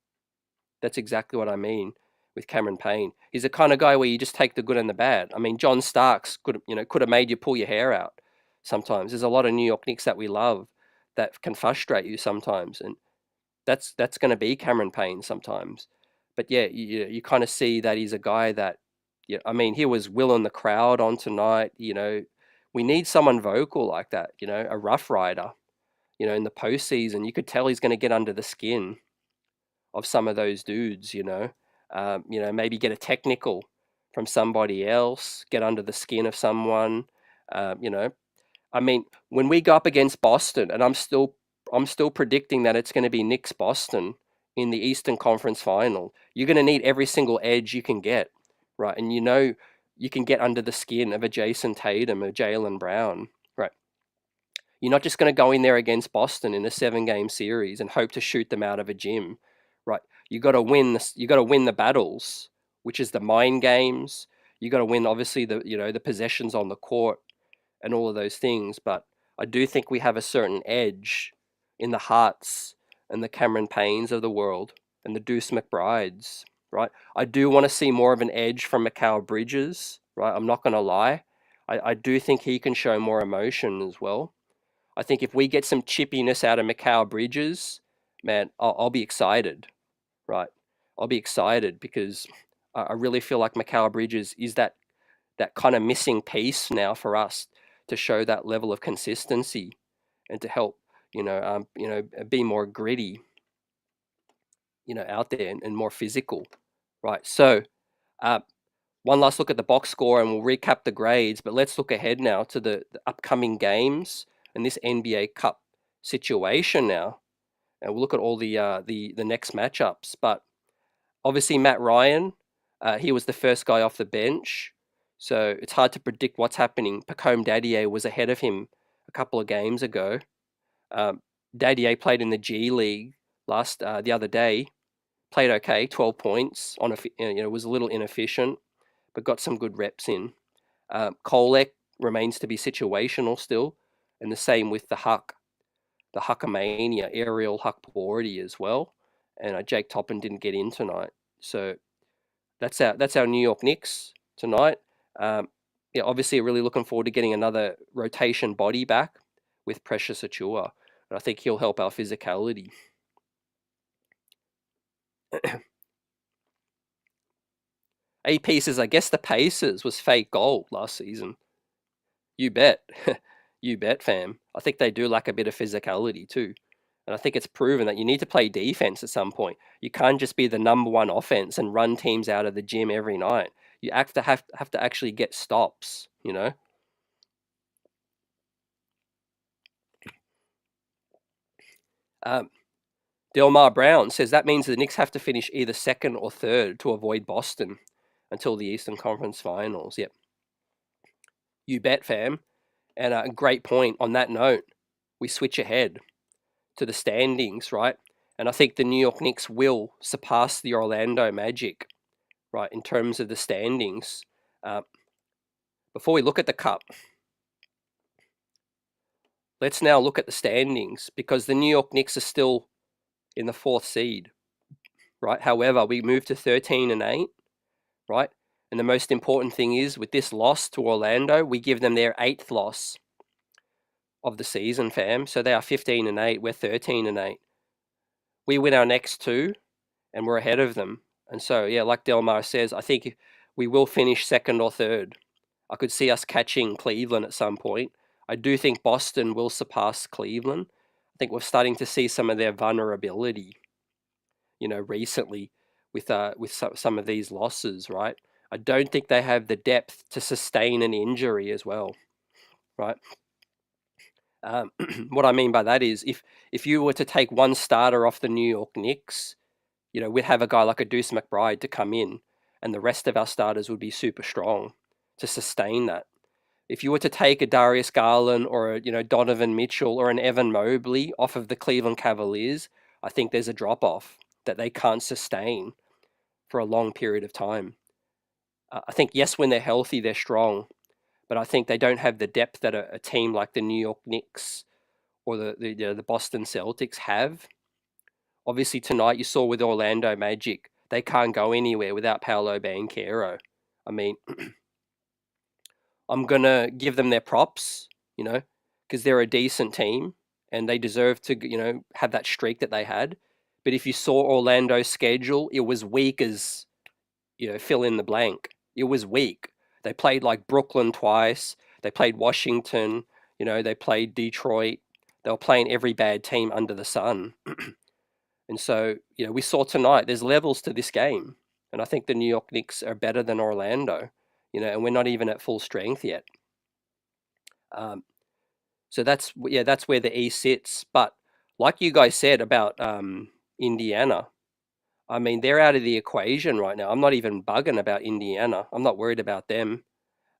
That's exactly what I mean with Cameron Payne. He's the kind of guy where you just take the good and the bad. I mean, John Starks could have made you pull your hair out sometimes. There's a lot of New York Knicks that we love that can frustrate you sometimes. And that's going to be Cameron Payne sometimes. But yeah, you kind of see that he's a guy that, yeah, I mean, he was willing the crowd on tonight. We need someone vocal like that, a rough rider, in the postseason. You could tell he's going to get under the skin of some of those dudes, maybe get a technical from somebody else, get under the skin of someone, You know, I mean, when we go up against Boston, and I'm still predicting that it's going to be Knicks Boston in the Eastern Conference Final. You're going to need every single edge you can get, right? And you can get under the skin of a Jason Tatum or Jaylen Brown, right? You're not just going to go in there against Boston in a 7-game series and hope to shoot them out of a gym, right? You got to win this. You got to win the battles, which is the mind games. You got to win, obviously, the possessions on the court and all of those things. But I do think we have a certain edge in the Harts and the Cameron Paynes of the world and the Deuce McBrides, right? I do want to see more of an edge from Mikal Bridges, right? I'm not going to lie. I do think he can show more emotion as well. I think if we get some chippiness out of Mikal Bridges, man, I'll be excited, right? I'll be excited because I really feel like Mikal Bridges is that kind of missing piece now for us to show that level of consistency and to help, be more gritty, out there and more physical, right? So, one last look at the box score and we'll recap the grades, but let's look ahead now to the upcoming games and this NBA Cup situation now. And we'll look at all the next matchups. But obviously, Matt Ryan, he was the first guy off the bench. So it's hard to predict what's happening. Pacome Dadier was ahead of him a couple of games ago. Dadier played in the G League the other day. Played okay, 12 points. Was a little inefficient, but got some good reps in. Kolek remains to be situational still, and the same with the Huckamania, Ariel Huckporty as well. And Jake Toppin didn't get in tonight. So that's our New York Knicks tonight. Obviously really looking forward to getting another rotation body back with Precious Achiuwa. And I think he'll help our physicality. AP says, I guess the Pacers was fake gold last season. You bet. You bet, fam. I think they do lack a bit of physicality too. And I think it's proven that you need to play defense at some point. You can't just be the number one offense and run teams out of the gym every night. You have to actually get stops, Delmar Brown says that means the Knicks have to finish either second or third to avoid Boston until the Eastern Conference Finals. Yep. You bet, fam. And a great point on that note. We switch ahead to the standings, right? And I think the New York Knicks will surpass the Orlando Magic, right, in terms of the standings. Before we look at the Cup, let's now look at the standings because the New York Knicks are still in the 4th seed, right? However, we moved to 13-8, right? And the most important thing is with this loss to Orlando, we give them their 8th loss of the season, fam. So they are 15-8. We're 13-8. We win our next 2, and we're ahead of them. And so, yeah, like Delmar says, I think we will finish second or third. I could see us catching Cleveland at some point. I do think Boston will surpass Cleveland. I think we're starting to see some of their vulnerability, recently with some of these losses, right? I don't think they have the depth to sustain an injury as well, right? What I mean by that is if you were to take one starter off the New York Knicks, we'd have a guy like a Deuce McBride to come in, and the rest of our starters would be super strong to sustain that. If you were to take a Darius Garland or a, Donovan Mitchell or an Evan Mobley off of the Cleveland Cavaliers, I think there's a drop-off that they can't sustain for a long period of time. I think, yes, when they're healthy, they're strong, but I think they don't have the depth that a team like the New York Knicks or the Boston Celtics have. Obviously, tonight you saw with Orlando Magic, they can't go anywhere without Paolo Banchero. I mean, I'm going to give them their props, because they're a decent team and they deserve to, have that streak that they had. But if you saw Orlando's schedule, it was weak as, fill in the blank. It was weak. They played like Brooklyn twice. They played Washington. They played Detroit. They were playing every bad team under the sun. And so, we saw tonight there's levels to this game. And I think the New York Knicks are better than Orlando, and we're not even at full strength yet. So that's where the East sits. But like you guys said about Indiana, I mean, they're out of the equation right now. I'm not even bugging about Indiana. I'm not worried about them.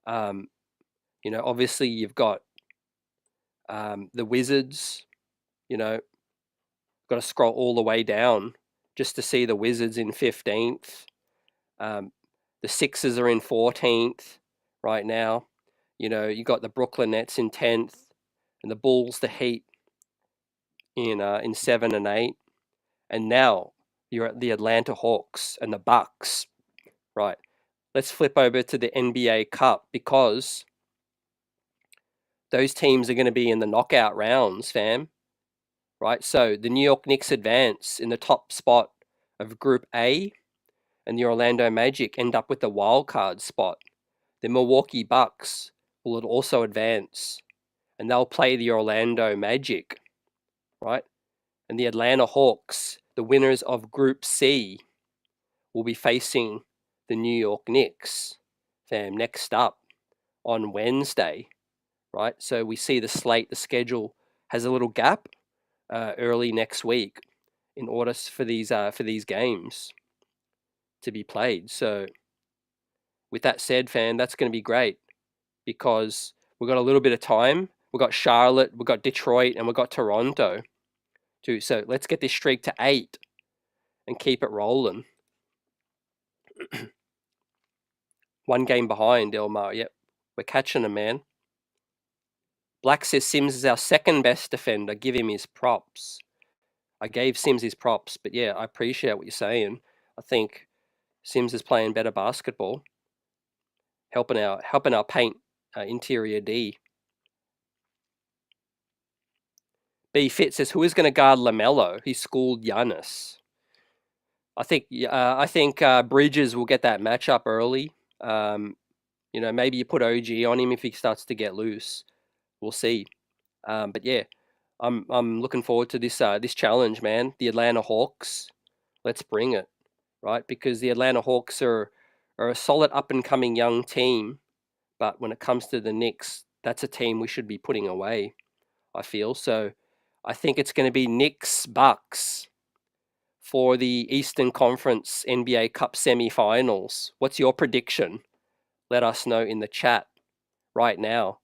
Um, obviously you've got the Wizards. Got to scroll all the way down just to see the Wizards in 15th. The Sixers are in 14th right now. You got the Brooklyn Nets in 10th, and the Bulls, the Heat in 7 and 8, and now you're at the Atlanta Hawks and the Bucks. Right. Let's flip over to the NBA Cup, because those teams are going to be in the knockout rounds, fam. Right. So the New York Knicks advance in the top spot of Group A, and the Orlando Magic end up with the wild card spot. The Milwaukee Bucks will also advance, and they'll play the Orlando Magic, right? And the Atlanta Hawks, the winners of Group C, will be facing the New York Knicks, fam, next up on Wednesday, right? So we see the slate, the schedule has a little gap early next week in order for these games to be played. So with that said, fam, that's going to be great, because we've got a little bit of time. We've got Charlotte, we've got Detroit, and we've got Toronto too. So let's get this streak to 8 and keep it rolling. One game behind, Elmar. Yep, we're catching him, man. Black says Sims is our second best defender. Give him his props. I gave Sims his props, but yeah, I appreciate what you're saying. I think Sims is playing better basketball, helping our paint interior D. B Fit says, who is going to guard LaMelo? He schooled Giannis. I think Bridges will get that matchup early. Maybe you put OG on him if he starts to get loose. We'll see. But yeah, I'm looking forward to this challenge, man. The Atlanta Hawks, let's bring it, right? Because the Atlanta Hawks are a solid up and coming young team, but when it comes to the Knicks, that's a team we should be putting away, I feel. So I think it's going to be Knicks Bucks for the Eastern Conference NBA Cup semifinals. What's your prediction? Let us know in the chat right now.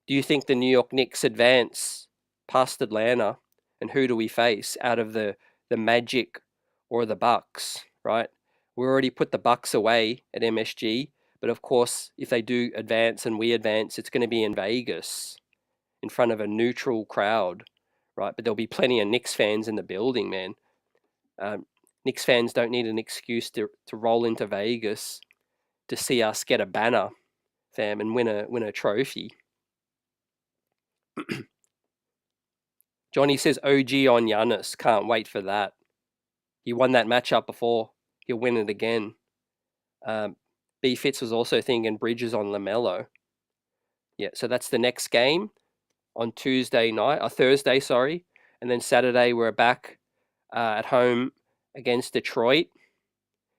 Do you think the New York Knicks advance past Atlanta? And who do we face out of the Magic or the Bucks, right? We already put the Bucks away at MSG, but of course, if they do advance and we advance, it's going to be in Vegas in front of a neutral crowd, right? But there'll be plenty of Knicks fans in the building, man. Knicks fans don't need an excuse to roll into Vegas to see us get a banner, fam, and win a trophy. Johnny says OG on Giannis. Can't wait for that. He won that matchup before. He'll win it again. B Fitz was also thinking Bridges on LaMelo. Yeah, so that's the next game on Thursday, sorry. And then Saturday we're back at home against Detroit.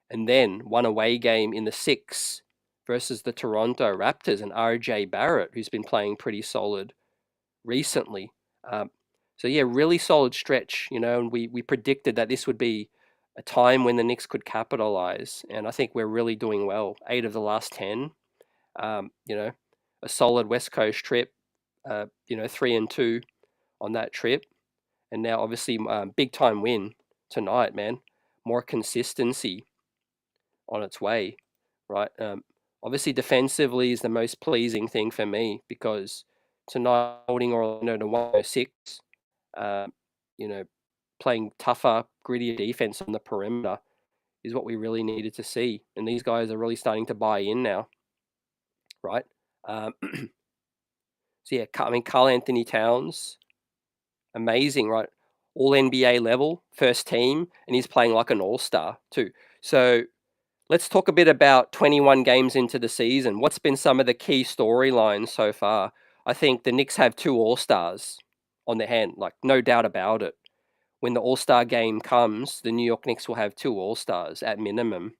And then one away game in the 6 versus the Toronto Raptors and RJ Barrett, who's been playing pretty solid recently. So yeah, really solid stretch, and we predicted that this would be a time when the Knicks could capitalize, and I think we're really doing well. 8 of the last 10, a solid West Coast trip, 3-2 on that trip, and now obviously big time win tonight, man. More consistency on its way, right? Obviously defensively is the most pleasing thing for me, because tonight holding Orlando to 106, playing tougher, grittier defense on the perimeter is what we really needed to see. And these guys are really starting to buy in now, right? So yeah, Karl Anthony Towns, amazing, right? All NBA level, first team, and he's playing like an all-star too. So let's talk a bit about 21 games into the season. What's been some of the key storylines so far? I think the Knicks have 2 all-stars on their hand, like no doubt about it. When the All-Star game comes, the New York Knicks will have 2 All-Stars at minimum.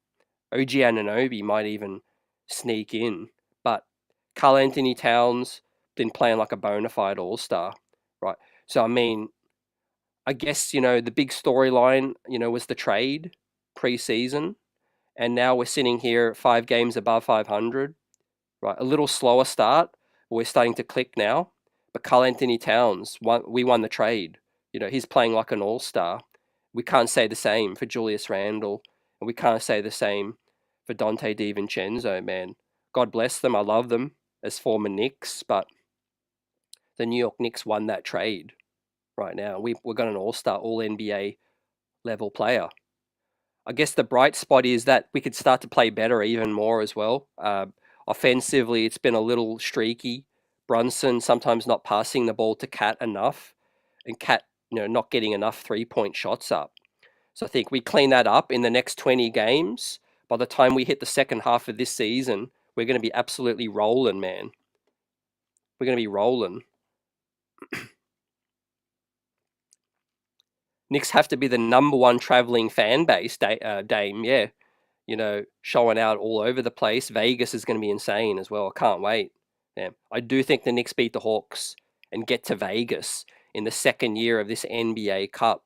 OG Anunoby might even sneak in. But Karl Anthony Towns been playing like a bona fide all-star, right? So, I mean, I guess, the big storyline, was the trade pre-season, and now we're sitting here 5 games above 500, right? A little slower start. We're starting to click now. But Karl Anthony Towns, we won the trade. He's playing like an all-star. We can't say the same for Julius Randle, and we can't say the same for Dante DiVincenzo, man. God bless them. I love them as former Knicks, but the New York Knicks won that trade right now. We've got an all-star, all-NBA level player. I guess the bright spot is that we could start to play better even more as well. Offensively, it's been a little streaky. Brunson sometimes not passing the ball to Cat enough, and Cat, not getting enough 3-point shots up. So I think we clean that up in the next 20 games. By the time we hit the second half of this season, we're going to be absolutely rolling, man. We're going to be rolling. Knicks have to be the #1 traveling fan base, Dame. Yeah, showing out all over the place. Vegas is going to be insane as well. I can't wait. Yeah. I do think the Knicks beat the Hawks and get to Vegas in the second year of this NBA Cup.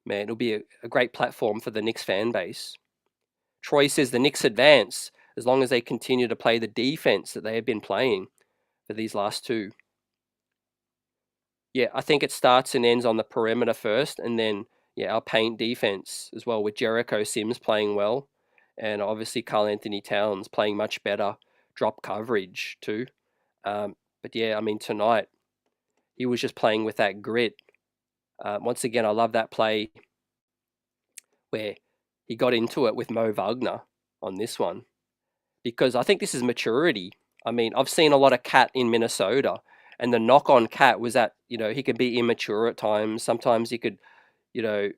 Man, it'll be a great platform for the Knicks fan base. Troy says the Knicks advance as long as they continue to play the defense that they have been playing for these last two. Yeah, I think it starts and ends on the perimeter first, and then, our paint defense as well, with Jericho Sims playing well, and obviously Karl Anthony Towns playing much better drop coverage too. But yeah, I mean, tonight he was just playing with that grit. Once again, I love that play where he got into it with Mo Wagner on this one, because I think this is maturity. I mean, I've seen a lot of Cat in Minnesota, and the knock on Cat was that, he could be immature at times. Sometimes he could,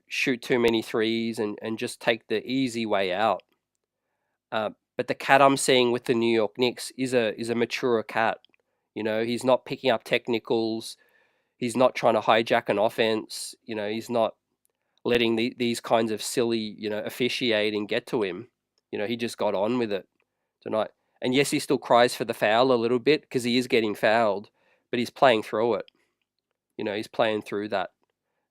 shoot too many threes and just take the easy way out. But the Cat I'm seeing with the New York Knicks is a mature Cat. He's not picking up technicals. He's not trying to hijack an offense. He's not letting these kinds of silly, officiating get to him. He just got on with it tonight. And yes, he still cries for the foul a little bit because he is getting fouled, but he's playing through it. He's playing through that.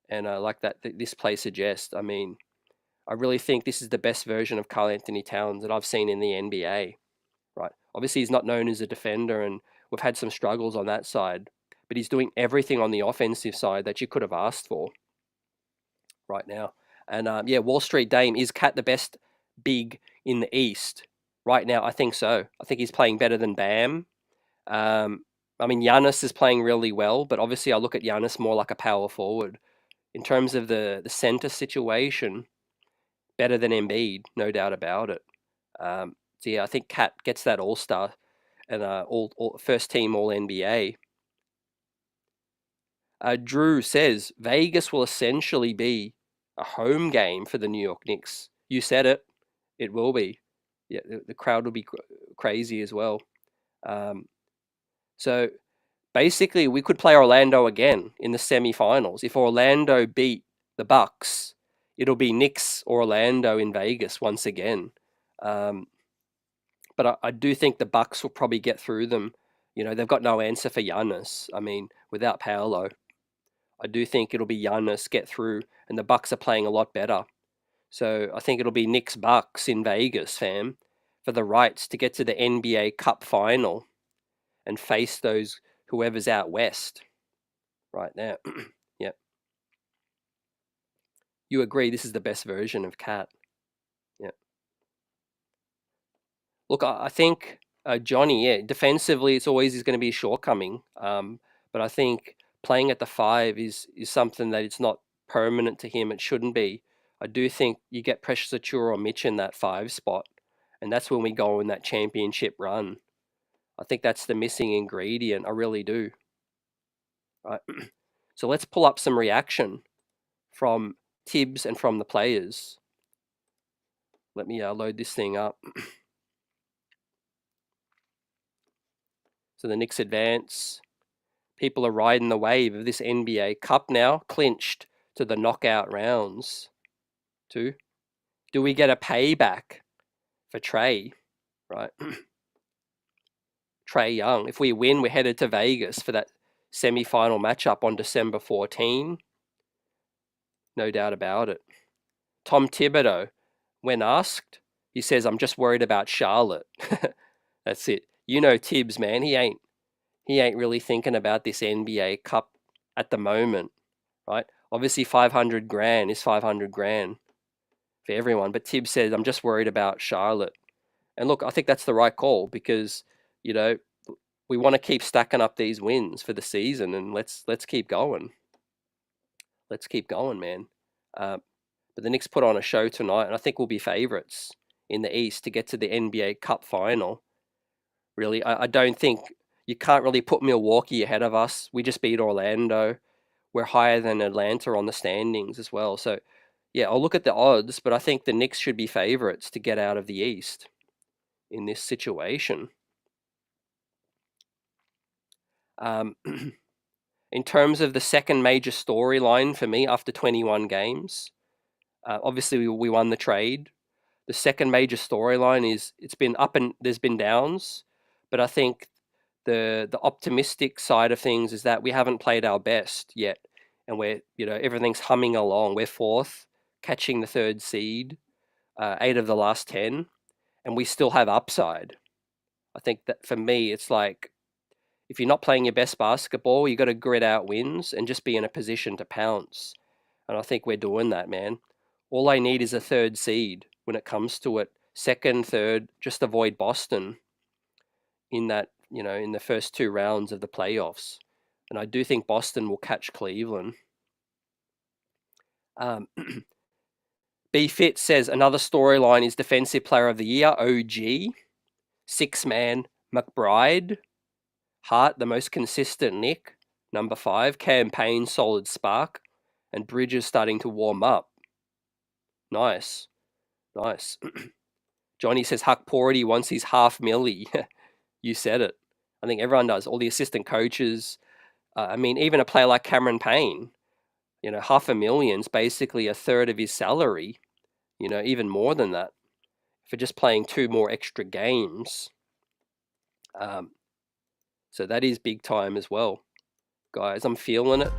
And like this play suggests, I mean, I really think this is the best version of Karl Anthony Towns that I've seen in the NBA, right? Obviously, he's not known as a defender, and we've had some struggles on that side, but he's doing everything on the offensive side that you could have asked for right now. And Wall Street Dame, is Cat the best big in the East right now? I think so. I think he's playing better than Bam. I mean, Giannis is playing really well, but obviously I look at Giannis more like a power forward. In terms of the center situation, better than Embiid, no doubt about it. So yeah, I think Cat gets that All-Star and all first team All NBA. Drew says Vegas will essentially be a home game for the New York Knicks. You said it. It will be. Yeah, the crowd will be crazy as well. So basically, we could play Orlando again in the semifinals. If Orlando beat the Bucks, it'll be Knicks Orlando in Vegas once again. But I do think the Bucks will probably get through them. They've got no answer for Giannis. I mean, without Paolo, I do think it'll be Giannis get through, and the Bucks are playing a lot better. So I think it'll be Knicks Bucks in Vegas, fam, for the rights to get to the NBA Cup final and face whoever's out west right now. Yep. You agree this is the best version of Cat? Yeah. Look, I think Johnny, defensively, it's always is going to be a shortcoming. But I think playing at the 5 is something that it's not permanent to him. It shouldn't be. I do think you get Precious Achiuwa or Mitch in that 5 spot, and that's when we go in that championship run. I think that's the missing ingredient. I really do. Right. So let's pull up some reaction from Tibbs and from the players. Let me load this thing up. So the Knicks advance. People are riding the wave of this NBA Cup now, clinched to the knockout rounds. Do we get a payback for Trey? Right. Trae Young. If we win, we're headed to Vegas for that semi-final matchup on December 14. No doubt about it. Tom Thibodeau, when asked, he says, "I'm just worried about Charlotte." That's it. You know Tibbs, man. He ain't really thinking about this NBA Cup at the moment, right? Obviously, 500 grand is 500 grand for everyone. But Tibbs says, "I'm just worried about Charlotte." And look, I think that's the right call because, you know, we want to keep stacking up these wins for the season, and let's keep going. Let's keep going, man. But the Knicks put on a show tonight, and I think we'll be favourites in the East to get to the NBA Cup final. Really, I don't think you can't really put Milwaukee ahead of us. We just beat Orlando. We're higher than Atlanta on the standings as well. So, yeah, I'll look at the odds, but I think the Knicks should be favourites to get out of the East in this situation. In terms of the second major storyline for me after 21 games, obviously we won the trade. The second major storyline is it's been up and there's been downs, but I think the optimistic side of things is that we haven't played our best yet, and we're, you know, everything's humming along. We're fourth, catching the third seed, 8 of the last 10, and we still have upside. I think that for me, it's like if you're not playing your best basketball, you got to grit out wins and just be in a position to pounce. And I think we're doing that, man. All I need is a third seed when it comes to it. Second, third, just avoid Boston in that, you know, in the first 2 rounds of the playoffs. And I do think Boston will catch Cleveland. B Fit says another storyline is Defensive Player of the Year, OG. 6-man, McBride. Hart, the most consistent Nick, number 5. Campaign, solid spark. And Bridges starting to warm up. Nice. Nice. Johnny says Huck Porty wants his $500,000. You said it. I think everyone does. All the assistant coaches. I mean, even a player like Cameron Payne, you know, $500,000 is basically a third of his salary. You know, even more than that for just playing 2 more extra games. So that is big time as well, guys. I'm feeling it.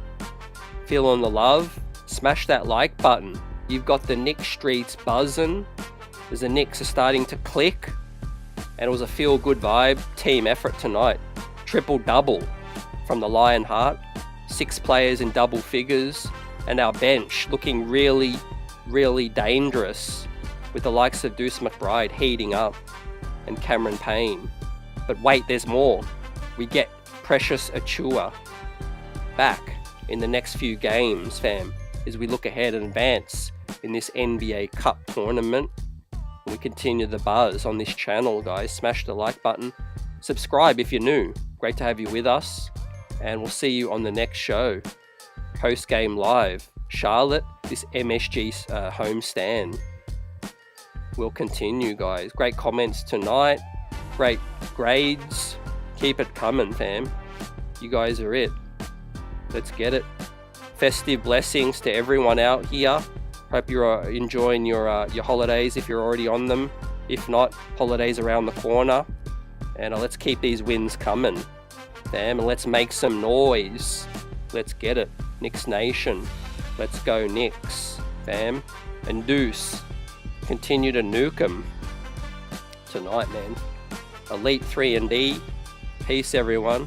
Feeling the love. Smash that like button. You've got the Knicks streets buzzing. As the Knicks are starting to click. And it was a feel-good vibe. Team effort tonight. Triple-double from the Lionheart. 6 players in double figures. And our bench looking really, really dangerous. With the likes of Deuce McBride heating up. And Cameron Payne. But wait, there's more. We get Precious Achua back in the next few games, fam, as we look ahead and advance in this NBA Cup tournament. We continue the buzz on this channel, guys. Smash the like button. Subscribe if you're new. Great to have you with us. And we'll see you on the next show. Post-game live. Charlotte, this MSG homestand. We'll continue, guys. Great comments tonight. Great grades. Keep it coming, fam. You guys are it. Let's get it. Festive blessings to everyone out here. Hope you're enjoying your holidays if you're already on them. If not, holidays around the corner. And let's keep these wins coming, fam. And let's make some noise. Let's get it. Knicks Nation. Let's go Knicks, fam. And Deuce. Continue to nuke 'em tonight, man. Elite 3 and D. Peace, everyone.